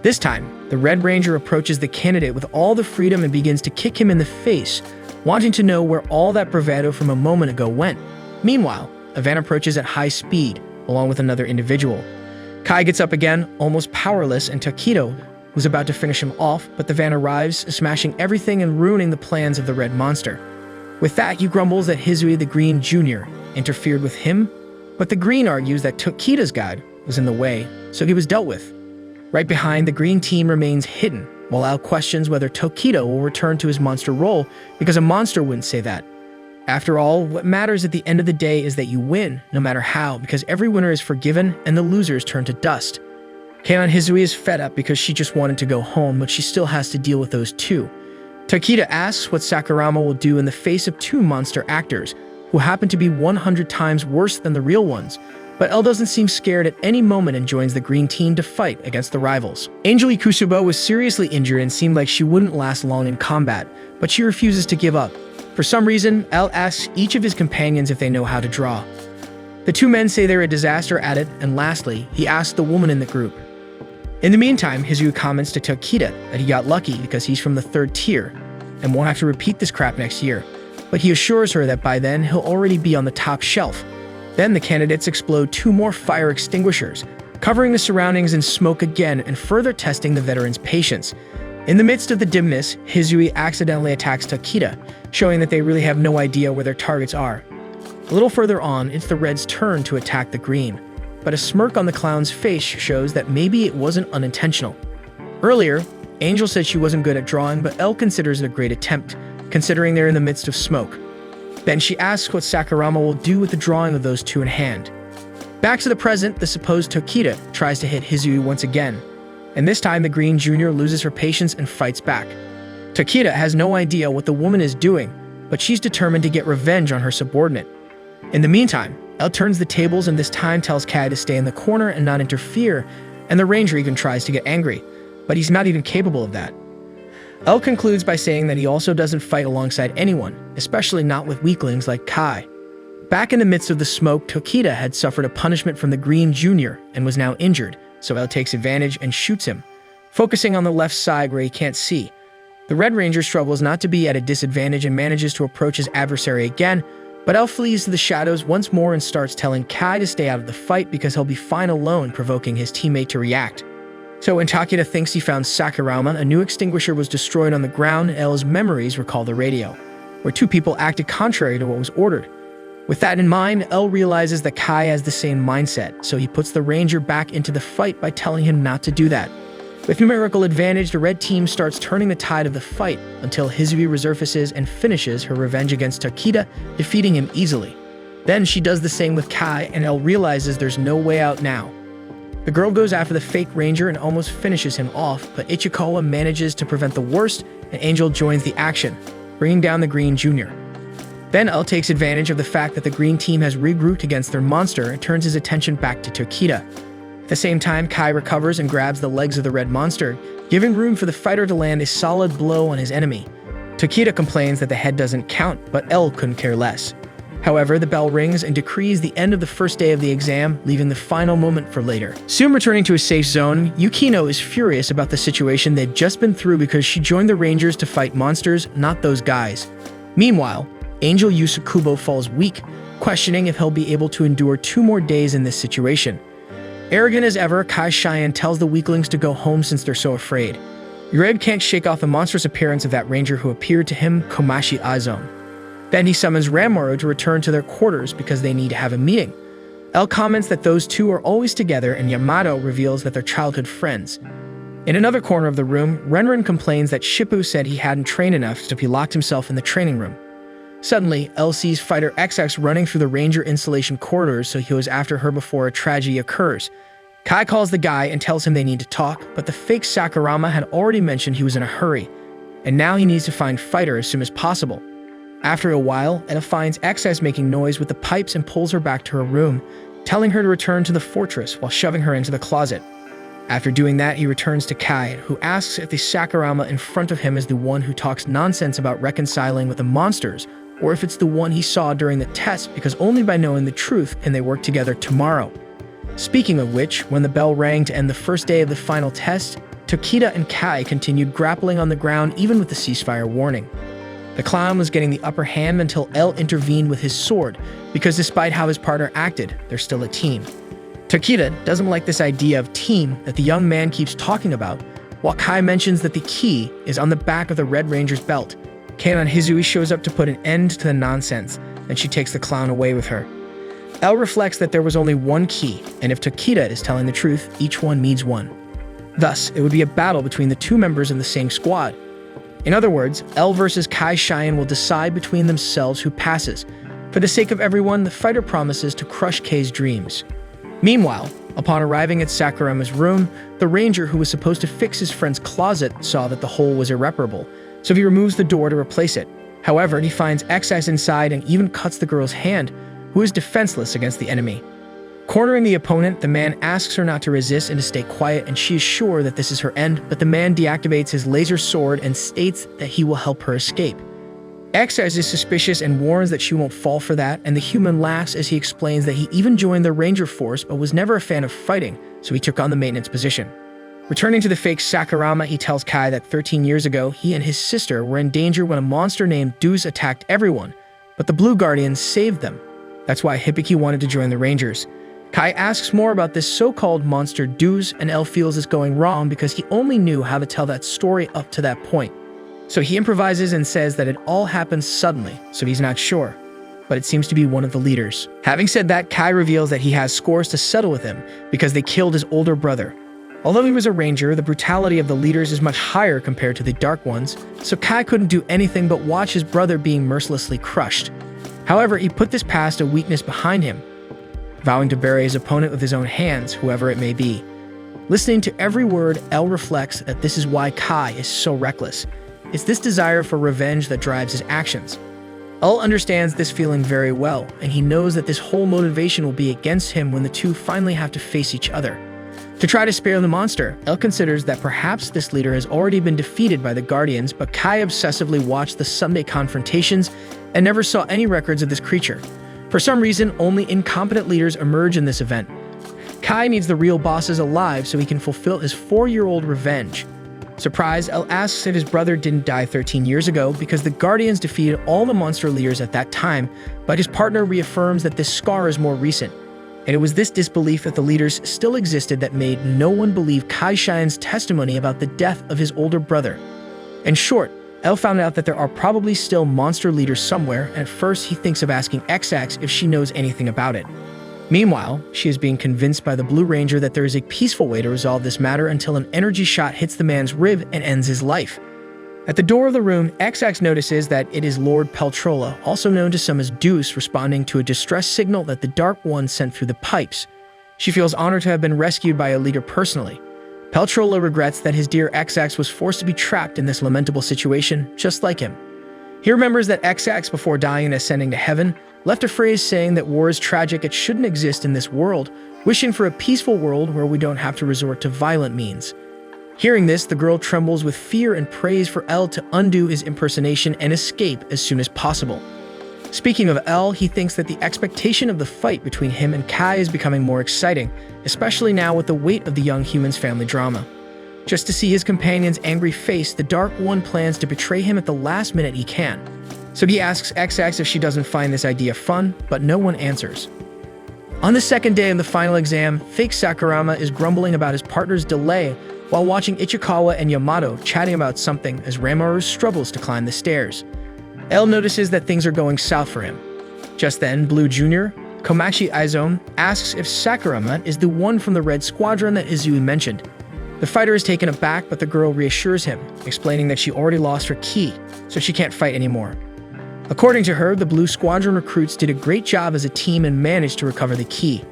This time, the Red Ranger approaches the candidate with all the freedom and begins to kick him in the face, wanting to know where all that bravado from a moment ago went. Meanwhile, a van approaches at high speed, along with another individual. Kai gets up again, almost powerless, and Takeda was about to finish him off, but the van arrives, smashing everything and ruining the plans of the Red Monster. With that, he grumbles that Hisui the Green Jr. interfered with him, but the Green argues that Takeda's guide was in the way, so he was dealt with. Right behind, the Green team remains hidden, while Al questions whether Takeda will return to his monster role, because a monster wouldn't say that. After all, what matters at the end of the day is that you win, no matter how, because every winner is forgiven and the losers turn to dust. Keion Hisui is fed up because she just wanted to go home, but she still has to deal with those two. Takeda asks what Sakurama will do in the face of two monster actors, who happen to be 100 times worse than the real ones, but L doesn't seem scared at any moment and joins the green team to fight against the rivals. Angel Ikusuba was seriously injured and seemed like she wouldn't last long in combat, but she refuses to give up. For some reason, L asks each of his companions if they know how to draw. The two men say they're a disaster at it, and lastly, he asks the woman in the group. In the meantime, Hisui comments to Takeda that he got lucky because he's from the 3rd tier and won't have to repeat this crap next year, but he assures her that by then he'll already be on the top shelf. Then the candidates explode 2 more fire extinguishers, covering the surroundings in smoke again and further testing the veteran's patience. In the midst of the dimness, Hisui accidentally attacks Takeda, showing that they really have no idea where their targets are. A little further on, it's the Red's turn to attack the Green, but a smirk on the clown's face shows that maybe it wasn't unintentional. Earlier, Angel said she wasn't good at drawing, but L considers it a great attempt, considering they're in the midst of smoke. Then she asks what Sakurama will do with the drawing of those two in hand. Back to the present, the supposed Takeda tries to hit Hisui once again, and this time the Green Jr. loses her patience and fights back. Takeda has no idea what the woman is doing, but she's determined to get revenge on her subordinate. In the meantime, L turns the tables and this time tells Kai to stay in the corner and not interfere, and the Ranger even tries to get angry, but he's not even capable of that. L concludes by saying that he also doesn't fight alongside anyone, especially not with weaklings like Kai. Back in the midst of the smoke, Takeda had suffered a punishment from the Green Jr. and was now injured, so L takes advantage and shoots him, focusing on the left side where he can't see. The Red Ranger struggles not to be at a disadvantage and manages to approach his adversary again, but L flees to the shadows once more and starts telling Kai to stay out of the fight because he'll be fine alone, provoking his teammate to react. So when Takeda thinks he found Sakurama, a new extinguisher was destroyed on the ground, and L's memories recall the radio, where 2 people acted contrary to what was ordered. With that in mind, L realizes that Kai has the same mindset, so he puts the Ranger back into the fight by telling him not to do that. With numerical advantage, the red team starts turning the tide of the fight until Hisui resurfaces and finishes her revenge against Takeda, defeating him easily. Then she does the same with Kai, and L realizes there's no way out now. The girl goes after the fake ranger and almost finishes him off, but Ichikawa manages to prevent the worst, and Angel joins the action, bringing down the Green Jr. Then Elle takes advantage of the fact that the Green team has regrouped against their monster and turns his attention back to Tokita. At the same time, Kai recovers and grabs the legs of the red monster, giving room for the fighter to land a solid blow on his enemy. Tokita complains that the head doesn't count, but Elle couldn't care less. However, the bell rings and decrees the end of the first day of the exam, leaving the final moment for later. Soon returning to a safe zone, Yukino is furious about the situation they'd just been through because she joined the Rangers to fight monsters, not those guys. Meanwhile, Angel Yusakubo falls weak, questioning if he'll be able to endure 2 more days in this situation. Arrogant as ever, Kai Cheyenne tells the weaklings to go home since they're so afraid. Ureb can't shake off the monstrous appearance of that ranger who appeared to him Komashi Azone. Then he summons Ranmaru to return to their quarters because they need to have a meeting. Elle comments that those two are always together, and Yamato reveals that they're childhood friends. In another corner of the room, Renren complains that Shippu said he hadn't trained enough, so he locked himself in the training room. Suddenly, Elle sees Fighter XX running through the Ranger installation corridors, so he goes after her before a tragedy occurs. Kai calls the guy and tells him they need to talk, but the fake Sakurama had already mentioned he was in a hurry, and now he needs to find Fighter as soon as possible. After a while, Elle finds XX making noise with the pipes and pulls her back to her room, telling her to return to the fortress while shoving her into the closet. After doing that, he returns to Kai, who asks if the Sakurama in front of him is the one who talks nonsense about reconciling with the monsters, or if it's the one he saw during the test, because only by knowing the truth can they work together tomorrow. Speaking of which, when the bell rang to end the first day of the final test, Tokita and Kai continued grappling on the ground even with the ceasefire warning. The clown was getting the upper hand until Elle intervened with his sword, because despite how his partner acted, they're still a team. Tokita doesn't like this idea of team that the young man keeps talking about, while Kai mentions that the key is on the back of the Red Ranger's belt. Kanon Hizui shows up to put an end to the nonsense, and she takes the clown away with her. Elle reflects that there was only one key, and if Tokita is telling the truth, each one needs one. Thus, it would be a battle between the 2 members of the same squad. In other words, Elle versus Kai Cheyenne will decide between themselves who passes. For the sake of everyone, the fighter promises to crush Kei's dreams. Meanwhile, upon arriving at Sakurama's room, the ranger who was supposed to fix his friend's closet saw that the hole was irreparable, so he removes the door to replace it. However, he finds XX inside and even cuts the girl's hand, who is defenseless against the enemy. Cornering the opponent, the man asks her not to resist and to stay quiet, and she is sure that this is her end, but the man deactivates his laser sword and states that he will help her escape. XX is suspicious and warns that she won't fall for that, and the human laughs as he explains that he even joined the Ranger Force but was never a fan of fighting, so he took on the maintenance position. Returning to the fake Sakurama, he tells Kai that 13 years ago, he and his sister were in danger when a monster named Deuce attacked everyone, but the Blue Guardians saved them. That's why Hibiki wanted to join the Rangers. Kai asks more about this so-called monster Deuce, and Elle feels it's going wrong because he only knew how to tell that story up to that point. So he improvises and says that it all happened suddenly, so he's not sure. But it seems to be one of the leaders. Having said that, Kai reveals that he has scores to settle with him because they killed his older brother. Although he was a ranger, the brutality of the leaders is much higher compared to the Dark Ones, so Kai couldn't do anything but watch his brother being mercilessly crushed. However, he put this past a weakness behind him, vowing to bury his opponent with his own hands, whoever it may be. Listening to every word, Elle reflects that this is why Kai is so reckless. It's this desire for revenge that drives his actions. Elle understands this feeling very well, and he knows that this whole motivation will be against him when the two finally have to face each other. To try to spare the monster, Elle considers that perhaps this leader has already been defeated by the Guardians, but Kai obsessively watched the Sunday confrontations and never saw any records of this creature. For some reason, only incompetent leaders emerge in this event. Kai needs the real bosses alive so he can fulfill his 4-year-old revenge. Surprised, Elle asks if his brother didn't die 13 years ago because the Guardians defeated all the monster leaders at that time, but his partner reaffirms that this scar is more recent. And it was this disbelief that the leaders still existed that made no one believe Kai Cheyenne's testimony about the death of his older brother. In short, Elle found out that there are probably still monster leaders somewhere, and at first he thinks of asking XX if she knows anything about it. Meanwhile, she is being convinced by the Blue Ranger that there is a peaceful way to resolve this matter until an energy shot hits the man's rib and ends his life. At the door of the room, XX notices that it is Lord Peltrola, also known to some as Deuce, responding to a distress signal that the Dark One sent through the pipes. She feels honored to have been rescued by a leader personally. Peltrola regrets that his dear XX was forced to be trapped in this lamentable situation, just like him. He remembers that XX, before dying and ascending to heaven, left a phrase saying that war is tragic, it shouldn't exist in this world, wishing for a peaceful world where we don't have to resort to violent means. Hearing this, the girl trembles with fear and prays for L to undo his impersonation and escape as soon as possible. Speaking of L, he thinks that the expectation of the fight between him and Kai is becoming more exciting, especially now with the weight of the young human's family drama. Just to see his companion's angry face, the Dark One plans to betray him at the last minute he can. So he asks XX if she doesn't find this idea fun, but no one answers. On the second day of the final exam, fake Sakurama is grumbling about his partner's delay while watching Ichikawa and Yamato chatting about something as Ranmaru struggles to climb the stairs. L notices that things are going south for him. Just then, Blue Jr., Komachi Aizo, asks if Sakurama is the one from the Red Squadron that Izui mentioned. The fighter is taken aback, but the girl reassures him, explaining that she already lost her ki, so she can't fight anymore. According to her, the Blue Squadron recruits did a great job as a team and managed to recover the ki.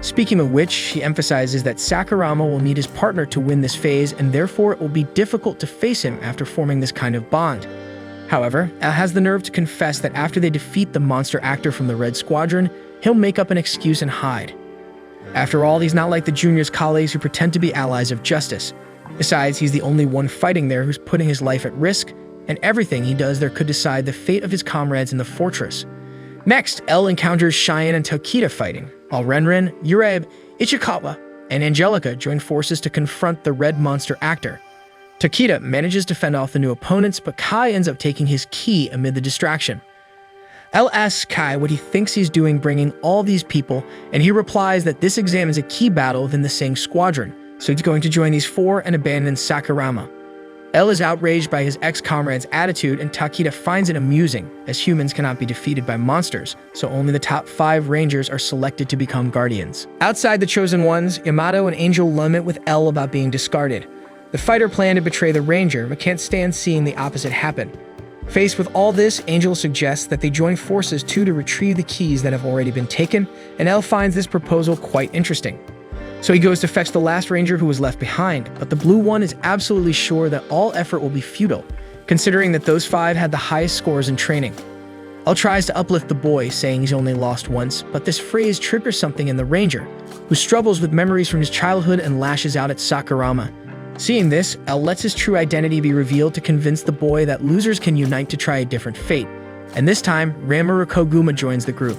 Speaking of which, she emphasizes that Sakurama will need his partner to win this phase, and therefore it will be difficult to face him after forming this kind of bond. However, L has the nerve to confess that after they defeat the monster actor from the Red Squadron, he'll make up an excuse and hide. After all, he's not like the Junior's colleagues who pretend to be allies of justice. Besides, he's the only one fighting there who's putting his life at risk, and everything he does there could decide the fate of his comrades in the fortress. Next, L encounters Cheyenne and Tokita fighting, while Renren, Urabe, Ichikawa, and Angelica join forces to confront the red monster actor. Tokita manages to fend off the new opponents, but Kai ends up taking his ki amid the distraction. L asks Kai what he thinks he's doing bringing all these people, and he replies that this exam is a ki battle within the same squadron, so he's going to join these four and abandon Sakurama. L is outraged by his ex-comrade's attitude, and Takita finds it amusing, as humans cannot be defeated by monsters, so only the top 5 rangers are selected to become guardians. Outside the Chosen Ones, Yamato and Angel lament with L about being discarded. The fighter planned to betray the ranger, but can't stand seeing the opposite happen. Faced with all this, Angel suggests that they join forces too to retrieve the keys that have already been taken, and L finds this proposal quite interesting. So he goes to fetch the last ranger who was left behind, but the Blue One is absolutely sure that all effort will be futile, considering that those 5 had the highest scores in training. L tries to uplift the boy, saying he's only lost once, but this phrase triggers something in the ranger, who struggles with memories from his childhood and lashes out at Sakurama. Seeing this, L lets his true identity be revealed to convince the boy that losers can unite to try a different fate, and this time, Ranmaru Koguma joins the group.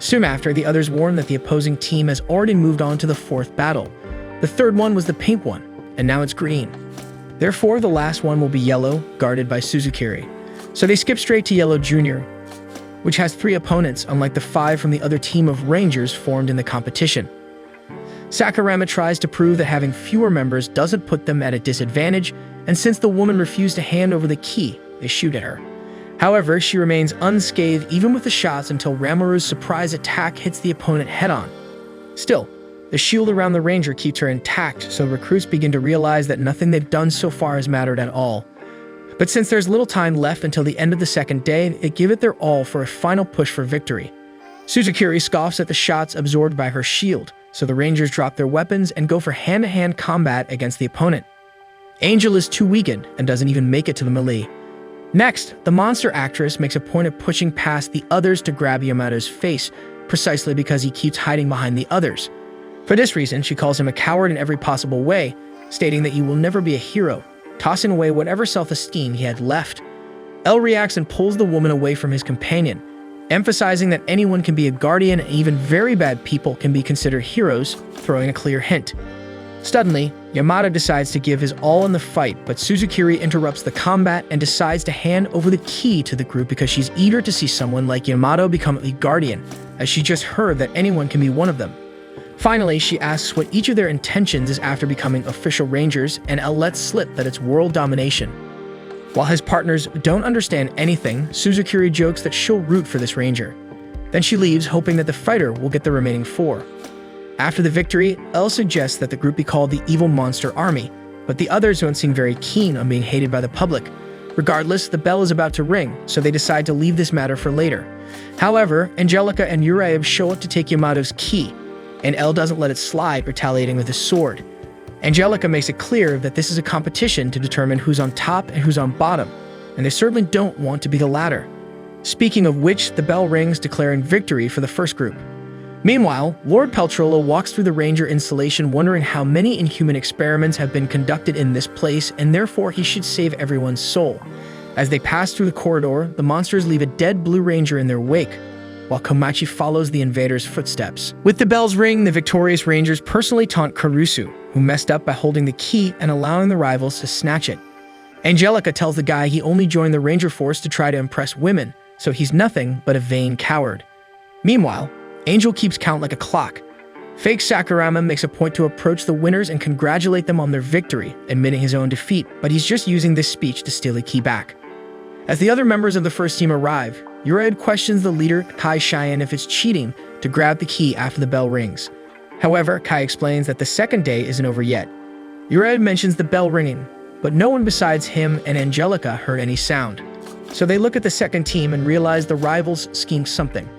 Soon after, the others warn that the opposing team has already moved on to the 4th battle. The 3rd one was the pink one, and now it's green. Therefore, the last one will be yellow, guarded by Suzukiri. So they skip straight to Yellow Jr., which has 3 opponents, unlike the 5 from the other team of rangers formed in the competition. Sakurama tries to prove that having fewer members doesn't put them at a disadvantage, and since the woman refused to hand over the key, they shoot at her. However, she remains unscathed even with the shots until Ranmaru's surprise attack hits the opponent head-on. Still, the shield around the ranger keeps her intact, so recruits begin to realize that nothing they've done so far has mattered at all. But since there's little time left until the end of the 2nd day, they give it their all for a final push for victory. Suzukiri scoffs at the shots absorbed by her shield, so the rangers drop their weapons and go for hand-to-hand combat against the opponent. Angel is too weakened and doesn't even make it to the melee. Next, the monster actress makes a point of pushing past the others to grab Yamato's face, precisely because he keeps hiding behind the others. For this reason, she calls him a coward in every possible way, stating that he will never be a hero, tossing away whatever self-esteem he had left. L reacts and pulls the woman away from his companion, emphasizing that anyone can be a guardian and even very bad people can be considered heroes, throwing a clear hint. Suddenly, Yamato decides to give his all in the fight, but Suzukiri interrupts the combat and decides to hand over the key to the group because she's eager to see someone like Yamato become a guardian, as she just heard that anyone can be one of them. Finally, she asks what each of their intentions is after becoming official rangers, and L lets slip that it's world domination. While his partners don't understand anything, Suzukiri jokes that she'll root for this ranger. Then she leaves, hoping that the fighter will get the remaining 4. After the victory, L suggests that the group be called the Evil Monster Army, but the others don't seem very keen on being hated by the public. Regardless, the bell is about to ring, so they decide to leave this matter for later. However, Angelica and Urabe show up to take Yamato's key. and L doesn't let it slide, retaliating with his sword. Angelica makes it clear that this is a competition to determine who's on top and who's on bottom, and they certainly don't want to be the latter. Speaking of which, the bell rings declaring victory for the first group. Meanwhile, Lord Peltrolo walks through the Ranger installation wondering how many inhuman experiments have been conducted in this place and therefore he should save everyone's soul. As they pass through the corridor, the monsters leave a dead Blue Ranger in their wake, while Komachi follows the invaders' footsteps. With the bells ring, the victorious Rangers personally taunt Karusu, who messed up by holding the key and allowing the rivals to snatch it. Angelica tells the guy he only joined the Ranger force to try to impress women, so he's nothing but a vain coward. Meanwhile, Angel keeps count like a clock. Fake Sakurama makes a point to approach the winners and congratulate them on their victory, admitting his own defeat, but he's just using this speech to steal a key back. As the other members of the first team arrive, Uraid questions the leader, Kai Cheyenne, if it's cheating to grab the key after the bell rings. However, Kai explains that the second day isn't over yet. Uraid mentions the bell ringing, but no one besides him and Angelica heard any sound. So they look at the second team and realize the rivals schemed something.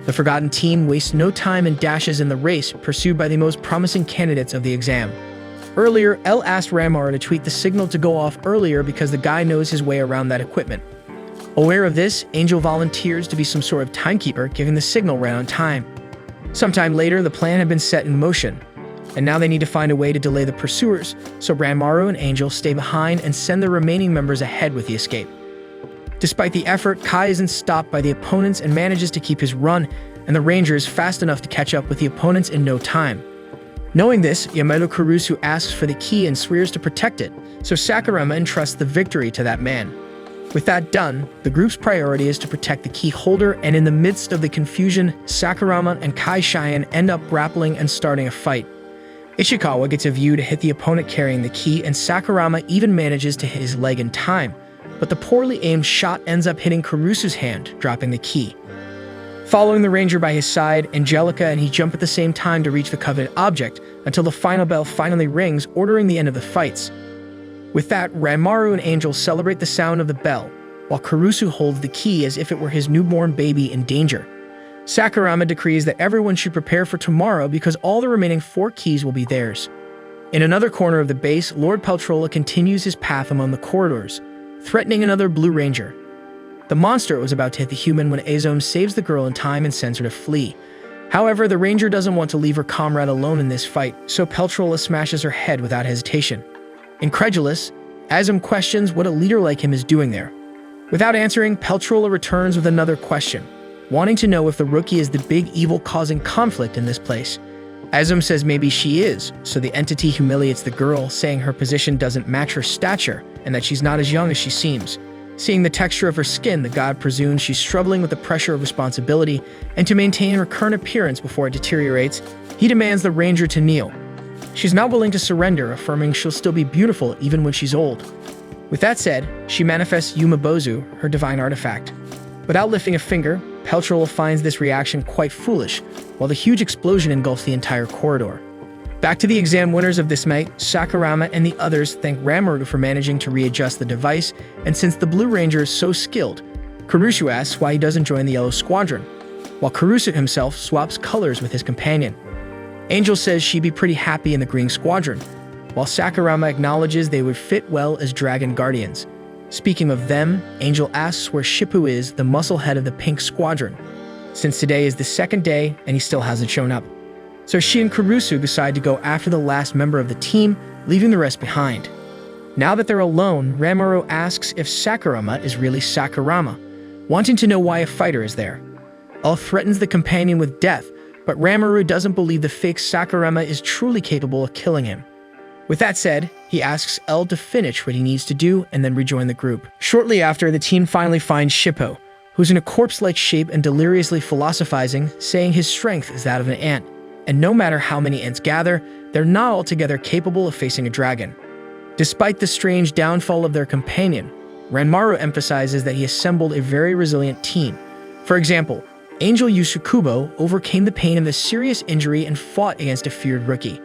The Forgotten team wastes no time and dashes in the race pursued by the most promising candidates of the exam. Earlier, L asked Ramar to tweet the signal to go off earlier because the guy knows his way around that equipment. Aware of this, Angel volunteers to be some sort of timekeeper, giving the signal right on time. Sometime later, the plan had been set in motion, and now they need to find a way to delay the pursuers, so Ranmaru and Angel stay behind and send the remaining members ahead with the escape. Despite the effort, Kai isn't stopped by the opponents and manages to keep his run, and the Ranger is fast enough to catch up with the opponents in no time. Knowing this, Yamato Kurusu asks for the key and swears to protect it, so Sakurama entrusts the victory to that man. With that done, the group's priority is to protect the key holder, and in the midst of the confusion, Sakurama and Kai Cheyenne end up grappling and starting a fight. Ichikawa gets a view to hit the opponent carrying the key, and Sakurama even manages to hit his leg in time, but the poorly aimed shot ends up hitting Kurusu's hand, dropping the key. Following the Ranger by his side, Angelica and he jump at the same time to reach the coveted object, until the final bell finally rings, ordering the end of the fights. With that, Ranmaru and Angel celebrate the sound of the bell, while Kurusu holds the key as if it were his newborn baby in danger. Sakurama decrees that everyone should prepare for tomorrow because all the remaining 4 keys will be theirs. In another corner of the base, Lord Peltrola continues his path among the corridors, threatening another Blue Ranger. The monster was about to hit the human when Azome saves the girl in time and sends her to flee. However, the Ranger doesn't want to leave her comrade alone in this fight, so Peltrola smashes her head without hesitation. Incredulous, Azome questions what a leader like him is doing there. Without answering, Peltrola returns with another question, wanting to know if the rookie is the big evil causing conflict in this place. Azome says maybe she is, so the entity humiliates the girl, saying her position doesn't match her stature and that she's not as young as she seems. Seeing the texture of her skin, the god presumes she's struggling with the pressure of responsibility, and to maintain her current appearance before it deteriorates, he demands the Ranger to kneel. She's not willing to surrender, affirming she'll still be beautiful even when she's old. With that said, she manifests Yumabozu, her divine artifact. Without lifting a finger, Peltrola finds this reaction quite foolish, while the huge explosion engulfs the entire corridor. Back to the exam winners of this night, Sakurama and the others thank Ranmaru for managing to readjust the device, and since the Blue Ranger is so skilled, Kurusu asks why he doesn't join the Yellow Squadron, while Kurusu himself swaps colors with his companion. Angel says she'd be pretty happy in the Green Squadron, while Sakurama acknowledges they would fit well as Dragon Guardians. Speaking of them, Angel asks where Shippu is, the muscle head of the Pink Squadron, since today is the second day and he still hasn't shown up. So she and Kurusu decide to go after the last member of the team, leaving the rest behind. Now that they're alone, Ranmaru asks if Sakurama is really Sakurama, wanting to know why a fighter is there. L threatens the companion with death, but Ranmaru doesn't believe the fake Sakurama is truly capable of killing him. With that said, he asks L to finish what he needs to do and then rejoin the group. Shortly after, the team finally finds Shippo, who's in a corpse-like shape and deliriously philosophizing, saying his strength is that of an ant, and no matter how many ants gather, they're not altogether capable of facing a dragon. Despite the strange downfall of their companion, Ranmaru emphasizes that he assembled a very resilient team. For example, Angel Yusukubo overcame the pain of a serious injury and fought against a feared rookie.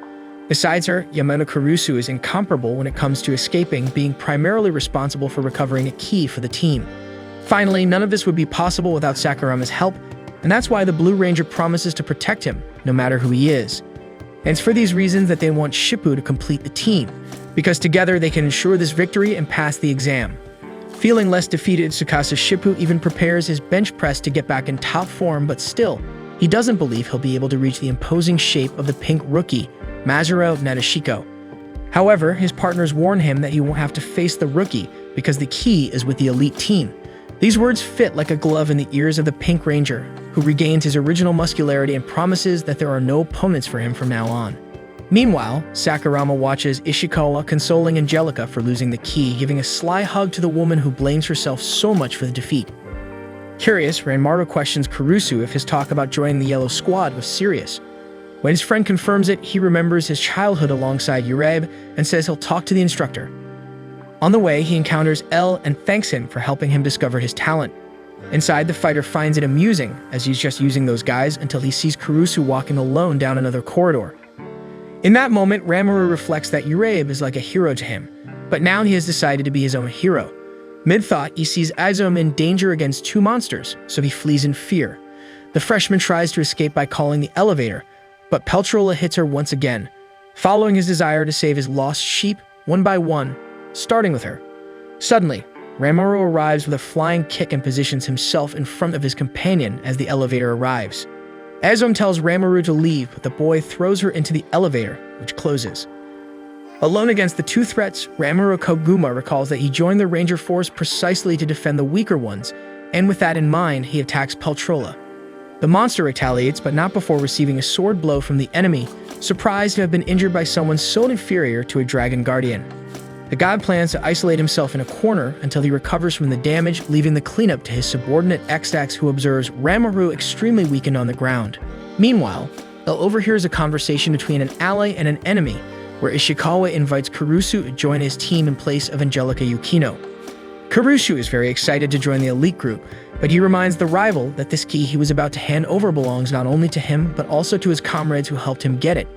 Besides her, Yamato Kurusu is incomparable when it comes to escaping, being primarily responsible for recovering a key for the team. Finally, none of this would be possible without Sakurama's help, and that's why the Blue Ranger promises to protect him, no matter who he is. And it's for these reasons that they want Shippu to complete the team, because together they can ensure this victory and pass the exam. Feeling less defeated, Tsukasa Shippu even prepares his bench press to get back in top form, but still, he doesn't believe he'll be able to reach the imposing shape of the pink rookie, Masuro Nadeshiko. However, his partners warn him that he won't have to face the rookie because the key is with the elite team. These words fit like a glove in the ears of the Pink Ranger, who regains his original muscularity and promises that there are no opponents for him from now on. Meanwhile, Sakurama watches Ishikawa consoling Angelica for losing the key, giving a sly hug to the woman who blames herself so much for the defeat. Curious, Ranmaru questions Kurusu if his talk about joining the Yellow Squad was serious. When his friend confirms it, he remembers his childhood alongside Urabe and says he'll talk to the instructor. On the way, he encounters L and thanks him for helping him discover his talent. Inside, the fighter finds it amusing, as he's just using those guys until he sees Kurusu walking alone down another corridor. In that moment, Ranmaru reflects that Urabe is like a hero to him, but now he has decided to be his own hero. Mid-thought, he sees Izome in danger against two monsters, so he flees in fear. The freshman tries to escape by calling the elevator, but Peltrola hits her once again, following his desire to save his lost sheep one by one, starting with her. Suddenly, Ranmaru arrives with a flying kick and positions himself in front of his companion as the elevator arrives. Izome tells Ranmaru to leave, but the boy throws her into the elevator, which closes. Alone against the two threats, Ranmaru Koguma recalls that he joined the Ranger Force precisely to defend the weaker ones, and with that in mind, he attacks Peltrola. The monster retaliates, but not before receiving a sword blow from the enemy, surprised to have been injured by someone so inferior to a Dragon Guardian. The god plans to isolate himself in a corner until he recovers from the damage, leaving the cleanup to his subordinate X-Dax, who observes Ranmaru extremely weakened on the ground. Meanwhile, El overhears a conversation between an ally and an enemy, where Ishikawa invites Kurusu to join his team in place of Angelica Yukino. Kurusu is very excited to join the elite group, but he reminds the rival that this key he was about to hand over belongs not only to him, but also to his comrades who helped him get it.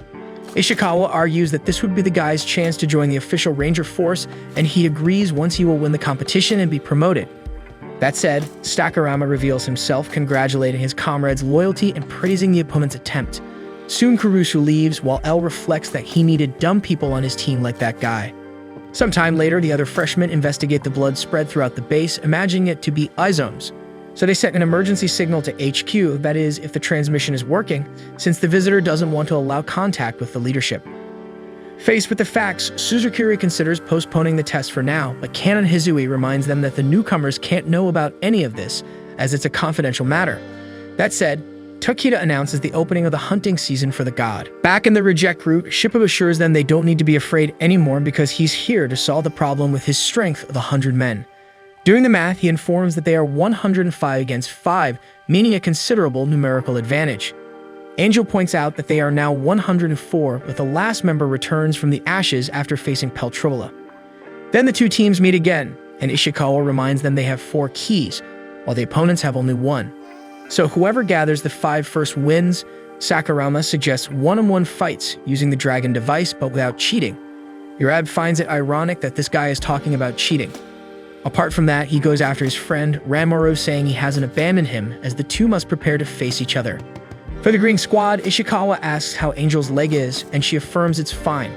Ishikawa argues that this would be the guy's chance to join the official Ranger Force, and he agrees once he will win the competition and be promoted. That said, Sakurama reveals himself, congratulating his comrades' loyalty and praising the opponent's attempt. Soon Kurusu leaves, while L reflects that he needed dumb people on his team like that guy. Sometime later, the other freshmen investigate the blood spread throughout the base, imagining it to be Izome's. So they set an emergency signal to HQ, that is, if the transmission is working, since the visitor doesn't want to allow contact with the leadership. Faced with the facts, Suzukuri considers postponing the test for now, but Canon Hizui reminds them that the newcomers can't know about any of this, as it's a confidential matter. That said, Tokita announces the opening of the hunting season for the god. Back in the reject route, Shippu assures them they don't need to be afraid anymore because he's here to solve the problem with his strength of 100 men. Doing the math, he informs that they are 105 against 5, meaning a considerable numerical advantage. Angel points out that they are now 104, but the last member returns from the ashes after facing Peltrola. Then the two teams meet again, and Ishikawa reminds them they have 4 keys, while the opponents have only 1. So whoever gathers the 5 first wins. Sakurama suggests one-on-one fights using the dragon device, but without cheating. Urabe finds it ironic that this guy is talking about cheating. Apart from that, he goes after his friend, Ranmaru, saying he hasn't abandoned him, as the two must prepare to face each other. For the Green Squad, Ishikawa asks how Angel's leg is, and she affirms it's fine,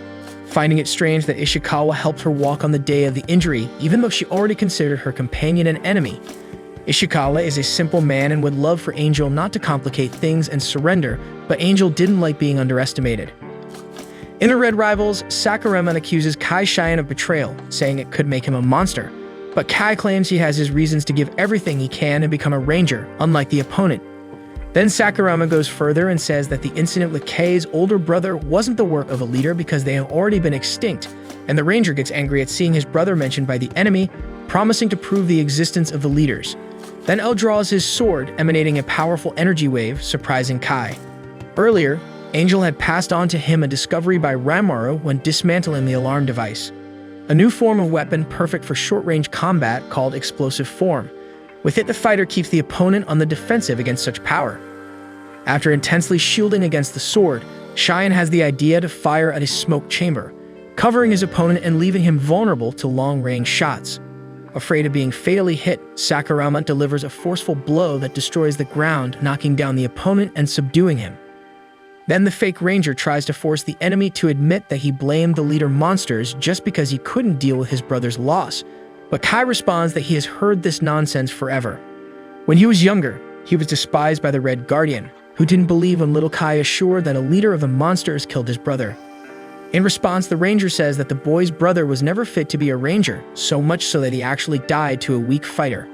finding it strange that Ishikawa helped her walk on the day of the injury, even though she already considered her companion an enemy. Ishikawa is a simple man and would love for Angel not to complicate things and surrender, but Angel didn't like being underestimated. In the Red Rivals, Sakurama accuses Kai Cheyenne of betrayal, saying it could make him a monster. But Kai claims he has his reasons to give everything he can and become a ranger, unlike the opponent. Then Sakurama goes further and says that the incident with Kei's older brother wasn't the work of a leader because they have already been extinct, and the ranger gets angry at seeing his brother mentioned by the enemy, promising to prove the existence of the leaders. Then L draws his sword, emanating a powerful energy wave, surprising Kai. Earlier, Angel had passed on to him a discovery by Ranmaru when dismantling the alarm device. A new form of weapon perfect for short-range combat called explosive form. With it, the fighter keeps the opponent on the defensive against such power. After intensely shielding against the sword, Cheyenne has the idea to fire at his smoke chamber, covering his opponent and leaving him vulnerable to long-range shots. Afraid of being fatally hit, Sakurama delivers a forceful blow that destroys the ground, knocking down the opponent and subduing him. Then the fake ranger tries to force the enemy to admit that he blamed the leader monsters just because he couldn't deal with his brother's loss, but Kai responds that he has heard this nonsense forever. When he was younger, he was despised by the Red Guardian, who didn't believe when little Kai assured that a leader of the monsters killed his brother. In response, the ranger says that the boy's brother was never fit to be a ranger, so much so that he actually died to a weak fighter.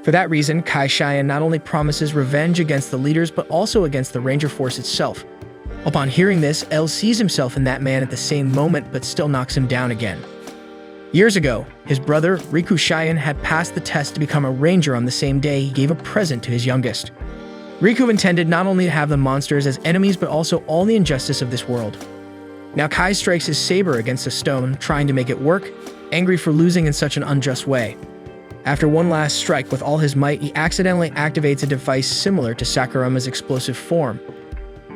For that reason, Kai Shion not only promises revenge against the leaders but also against the ranger force itself. Upon hearing this, L sees himself in that man at the same moment but still knocks him down again. Years ago, his brother, Riku Shion, had passed the test to become a ranger on the same day he gave a present to his youngest. Riku intended not only to have the monsters as enemies but also all the injustice of this world. Now Kai strikes his saber against a stone, trying to make it work, angry for losing in such an unjust way. After one last strike with all his might, he accidentally activates a device similar to Sakurama's explosive form.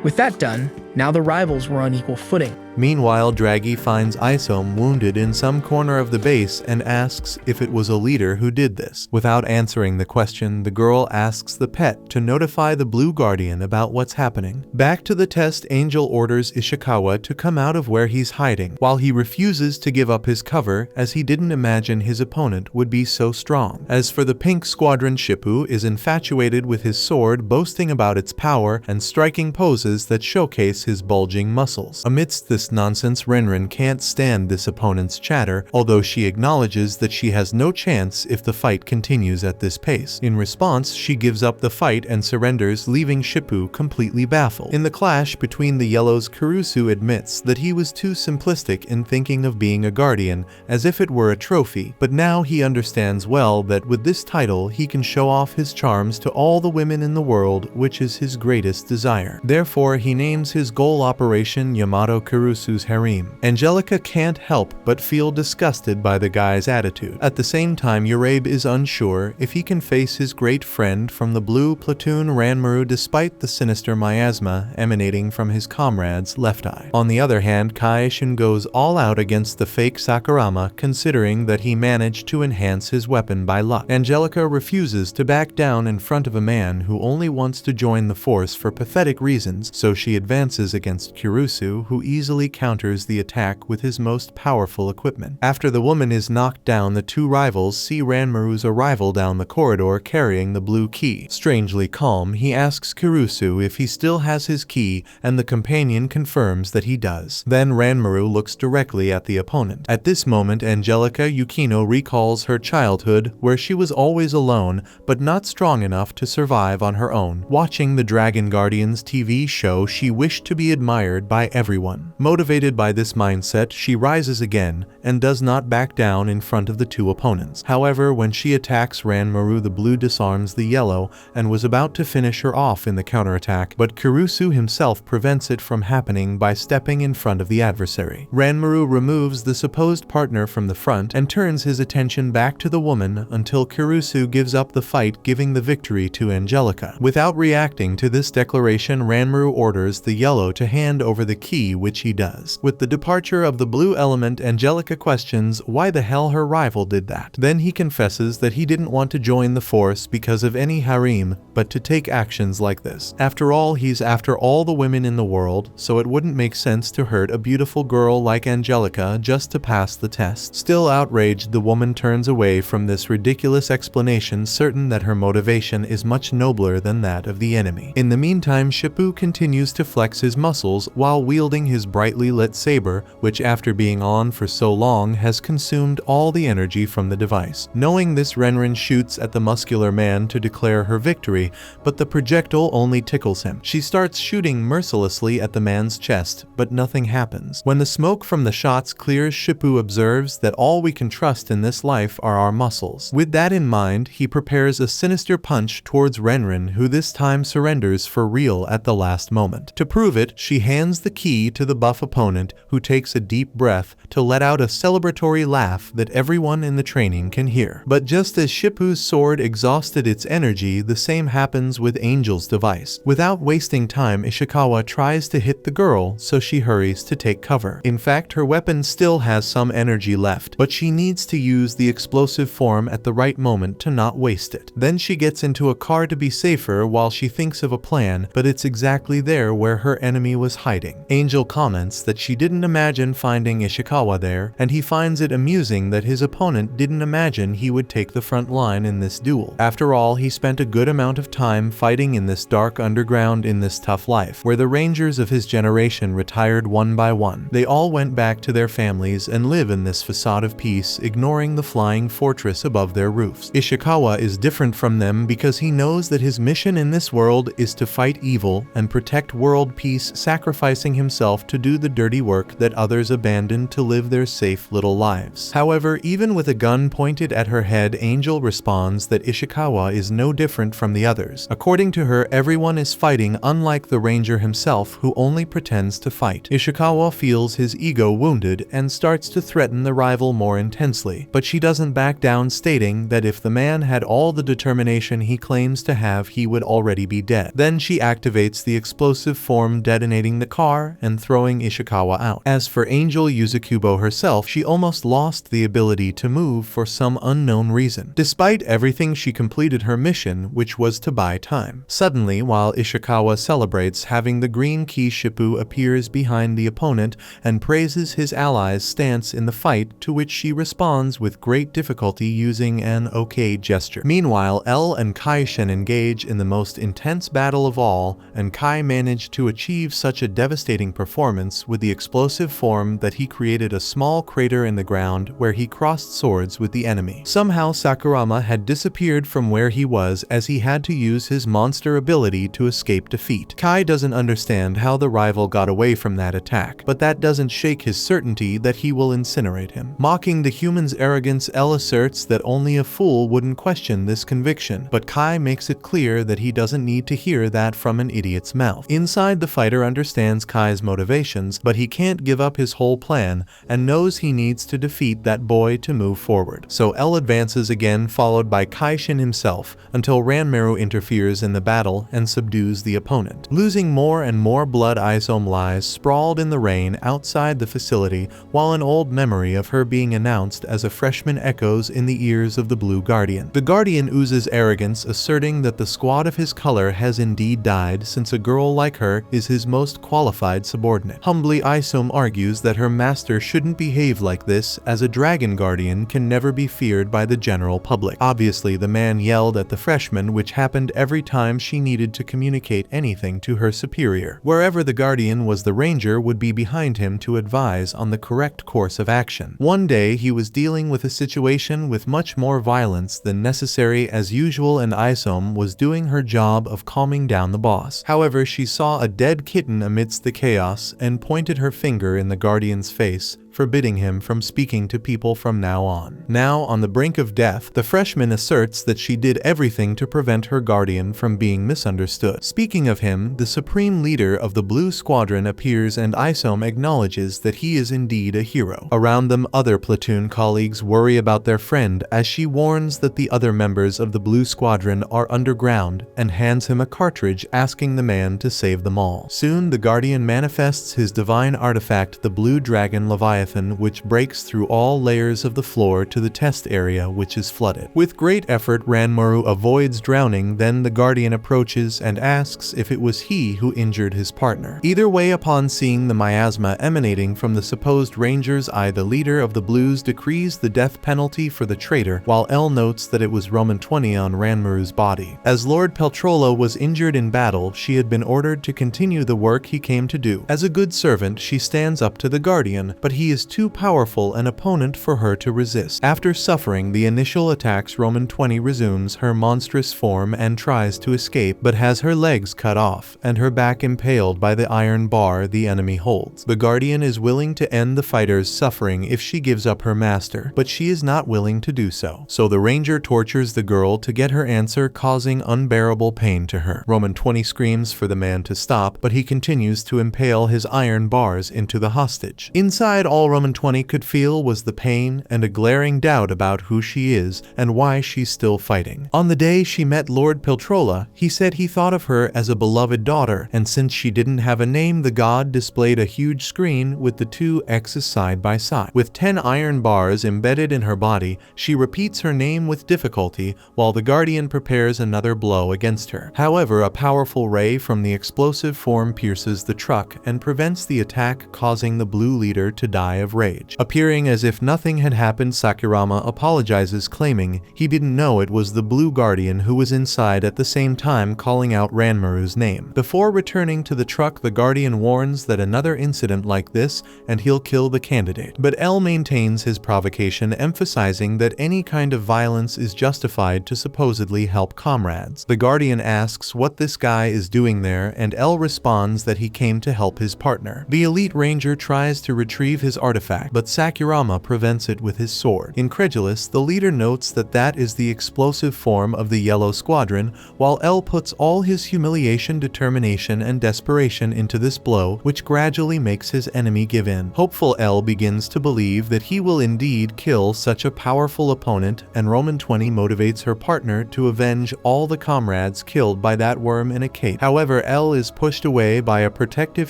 With that done, now the rivals were on equal footing. Meanwhile, Draghi finds Isom wounded in some corner of the base and asks if it was a leader who did this. Without answering the question, the girl asks the pet to notify the Blue Guardian about what's happening. Back to the test, Angel orders Ishikawa to come out of where he's hiding, while he refuses to give up his cover as he didn't imagine his opponent would be so strong. As for the Pink Squadron, Shippu is infatuated with his sword, boasting about its power and striking poses that showcase his bulging muscles. Amidst this nonsense, Renren can't stand this opponent's chatter, although she acknowledges that she has no chance if the fight continues at this pace. In response, she gives up the fight and surrenders, leaving Shippu completely baffled. In the clash between the Yellows, Kurusu admits that he was too simplistic in thinking of being a guardian, as if it were a trophy, but now he understands well that with this title he can show off his charms to all the women in the world, which is his greatest desire. Therefore, he names his goal Operation Yamato Kurusu's harem. Angelica can't help but feel disgusted by the guy's attitude. At the same time, Urabe is unsure if he can face his great friend from the blue platoon Ranmaru despite the sinister miasma emanating from his comrade's left eye. On the other hand, Kaishin goes all out against the fake Sakurama, considering that he managed to enhance his weapon by luck. Angelica refuses to back down in front of a man who only wants to join the force for pathetic reasons, so she advances against Kurusu, who easily counters the attack with his most powerful equipment. After the woman is knocked down, the two rivals see Ranmaru's arrival down the corridor carrying the blue key. Strangely calm, he asks Kurusu if he still has his key, and the companion confirms that he does. Then Ranmaru looks directly at the opponent. At this moment, Angelica Yukino recalls her childhood, where she was always alone, but not strong enough to survive on her own. Watching the Dragon Guardians TV show, she wished to be admired by everyone. Motivated by this mindset, she rises again and does not back down in front of the two opponents. However, when she attacks Ranmaru, the blue disarms the yellow and was about to finish her off in the counterattack, but Kurusu himself prevents it from happening by stepping in front of the adversary. Ranmaru removes the supposed partner from the front and turns his attention back to the woman until Kurusu gives up the fight, giving the victory to Angelica. Without reacting to this declaration, Ranmaru orders the yellow to hand over the key, which he does. With the departure of the blue element, Angelica questions why the hell her rival did that. Then he confesses that he didn't want to join the force because of any harem, but to take actions like this. After all, he's after all the women in the world, so it wouldn't make sense to hurt a beautiful girl like Angelica just to pass the test. Still outraged, the woman turns away from this ridiculous explanation, certain that her motivation is much nobler than that of the enemy. In the meantime, Shippu continues to flex his muscles while wielding his brightly lit saber, which after being on for so long has consumed all the energy from the device. Knowing this, Renren shoots at the muscular man to declare her victory, but the projectile only tickles him. She starts shooting mercilessly at the man's chest, but nothing happens. When the smoke from the shots clears, Shippu observes that all we can trust in this life are our muscles. With that in mind, he prepares a sinister punch towards Renren, who this time surrenders for real at the last moment. To prove it, she hands the key to the buff tough opponent who takes a deep breath to let out a celebratory laugh that everyone in the training can hear. But just as Shippu's sword exhausted its energy, the same happens with Angel's device. Without wasting time, Ishikawa tries to hit the girl, so she hurries to take cover. In fact, her weapon still has some energy left, but she needs to use the explosive form at the right moment to not waste it. Then she gets into a car to be safer while she thinks of a plan, but it's exactly there where her enemy was hiding. Angel comments that she didn't imagine finding Ishikawa there, and he finds it amusing that his opponent didn't imagine he would take the front line in this duel. After all, he spent a good amount of time fighting in this dark underground in this tough life, where the rangers of his generation retired one by one. They all went back to their families and live in this facade of peace, ignoring the flying fortress above their roofs. Ishikawa is different from them because he knows that his mission in this world is to fight evil and protect world peace, sacrificing himself to do the dirty work that others abandoned to live their safe little lives. However, even with a gun pointed at her head, Angel responds that Ishikawa is no different from the others. According to her, everyone is fighting, unlike the ranger himself, who only pretends to fight. Ishikawa feels his ego wounded and starts to threaten the rival more intensely, but she doesn't back down, stating that if the man had all the determination he claims to have, he would already be dead. Then she activates the explosive form, detonating the car and throwing Ishikawa out. As for Angel Yuzukubo herself, she almost lost the ability to move for some unknown reason. Despite everything, she completed her mission, which was to buy time. Suddenly, while Ishikawa celebrates having the green key, Shippu appears behind the opponent and praises his ally's stance in the fight, to which she responds with great difficulty using an okay gesture. Meanwhile, L and Kai-shen engage in the most intense battle of all, and Kai managed to achieve such a devastating performance with the explosive form that he created a small crater in the ground where he crossed swords with the enemy. Somehow Sakurama had disappeared from where he was, as he had to use his monster ability to escape defeat. Kai doesn't understand how the rival got away from that attack, but that doesn't shake his certainty that he will incinerate him. Mocking the human's arrogance, L asserts that only a fool wouldn't question this conviction, but Kai makes it clear that he doesn't need to hear that from an idiot's mouth. Inside, the fighter understands Kai's motivations, but he can't give up his whole plan and knows he needs to defeat that boy to move forward. So L advances again, followed by Kai-shin himself, until Ranmaru interferes in the battle and subdues the opponent. Losing more and more blood, Isom lies sprawled in the rain outside the facility, while an old memory of her being announced as a freshman echoes in the ears of the Blue Guardian. The Guardian oozes arrogance, asserting that the squad of his color has indeed died, since a girl like her is his most qualified subordinate. Humbly, Isom argues that her master shouldn't behave like this, as a Dragon Guardian can never be feared by the general public. Obviously, the man yelled at the freshman, which happened every time she needed to communicate anything to her superior. Wherever the Guardian was, the Ranger would be behind him to advise on the correct course of action. One day, he was dealing with a situation with much more violence than necessary as usual, and Isom was doing her job of calming down the boss. However, she saw a dead kitten amidst the chaos and pointed her finger in the Guardian's face, forbidding him from speaking to people from now on. Now, on the brink of death, the freshman asserts that she did everything to prevent her guardian from being misunderstood. Speaking of him, the supreme leader of the Blue Squadron appears, and Isom acknowledges that he is indeed a hero. Around them, other platoon colleagues worry about their friend, as she warns that the other members of the Blue Squadron are underground, and hands him a cartridge asking the man to save them all. Soon, the Guardian manifests his divine artifact, the Blue Dragon Leviathan, which breaks through all layers of the floor to the test area, which is flooded. With great effort, Ranmaru avoids drowning. Then the Guardian approaches and asks if it was he who injured his partner. Either way, upon seeing the miasma emanating from the supposed Ranger's eye, the leader of the Blues decrees the death penalty for the traitor, while L notes that it was Roman 20 on Ranmaru's body. As Lord Peltrolo was injured in battle, she had been ordered to continue the work he came to do. As a good servant, she stands up to the Guardian, but he is too powerful an opponent for her to resist. After suffering the initial attacks, Roman 20 resumes her monstrous form and tries to escape, but has her legs cut off and her back impaled by the iron bar the enemy holds. The Guardian is willing to end the fighter's suffering if she gives up her master, but she is not willing to do so. So the ranger tortures the girl to get her answer, causing unbearable pain to her. Roman 20 screams for the man to stop, but he continues to impale his iron bars into the hostage. Inside, all Roman 20 could feel was the pain and a glaring doubt about who she is and why she's still fighting. On the day she met Lord Piltrola, he said he thought of her as a beloved daughter, and since she didn't have a name, the god displayed a huge screen with the two X's side by side. With 10 iron bars embedded in her body, she repeats her name with difficulty while the Guardian prepares another blow against her. However, a powerful ray from the explosive form pierces the truck and prevents the attack, causing the blue leader to die of rage. Appearing as if nothing had happened, Sakurama apologizes, claiming he didn't know it was the Blue Guardian who was inside, at the same time calling out Ranmaru's name. Before returning to the truck, the Guardian warns that another incident like this and he'll kill the candidate. But L maintains his provocation, emphasizing that any kind of violence is justified to supposedly help comrades. The Guardian asks what this guy is doing there, and L responds that he came to help his partner. The elite ranger tries to retrieve his artifact, but Sakurama prevents it with his sword. Incredulous, the leader notes that that is the explosive form of the Yellow Squadron, while L puts all his humiliation, determination, and desperation into this blow, which gradually makes his enemy give in. Hopeful, L begins to believe that he will indeed kill such a powerful opponent, and Roman 20 motivates her partner to avenge all the comrades killed by that worm in a cape. However, L is pushed away by a protective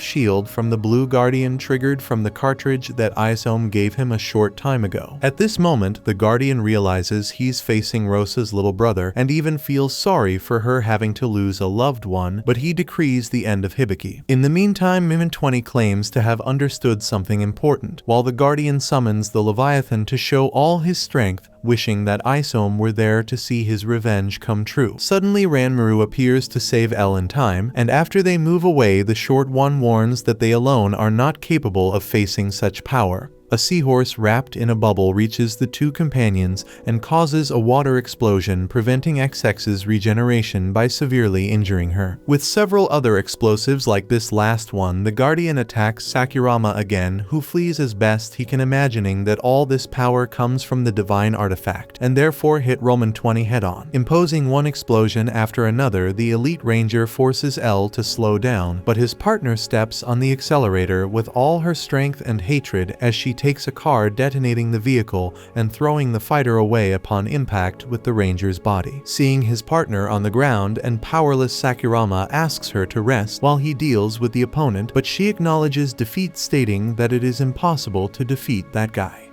shield from the Blue Guardian, triggered from the cartridge that Isome gave him a short time ago. At this moment, the Guardian realizes he's facing Rosa's little brother and even feels sorry for her having to lose a loved one, but he decrees the end of Hibiki. In the meantime, Roman 20 claims to have understood something important, while the Guardian summons the Leviathan to show all his strength, wishing that Isome were there to see his revenge come true. Suddenly, Ranmaru appears to save L in time, and after they move away, the short one warns that they alone are not capable of facing such power. A seahorse wrapped in a bubble reaches the two companions and causes a water explosion, preventing XX's regeneration by severely injuring her. With several other explosives like this last one, the Guardian attacks Sakurama again, who flees as best he can, imagining that all this power comes from the divine artifact, and therefore hit Roman 20 head-on. Imposing one explosion after another, the elite ranger forces L to slow down, but his partner steps on the accelerator with all her strength and hatred as she takes a car, detonating the vehicle and throwing the fighter away upon impact with the ranger's body. Seeing his partner on the ground and powerless, Sakurama asks her to rest while he deals with the opponent, but she acknowledges defeat, stating that it is impossible to defeat that guy.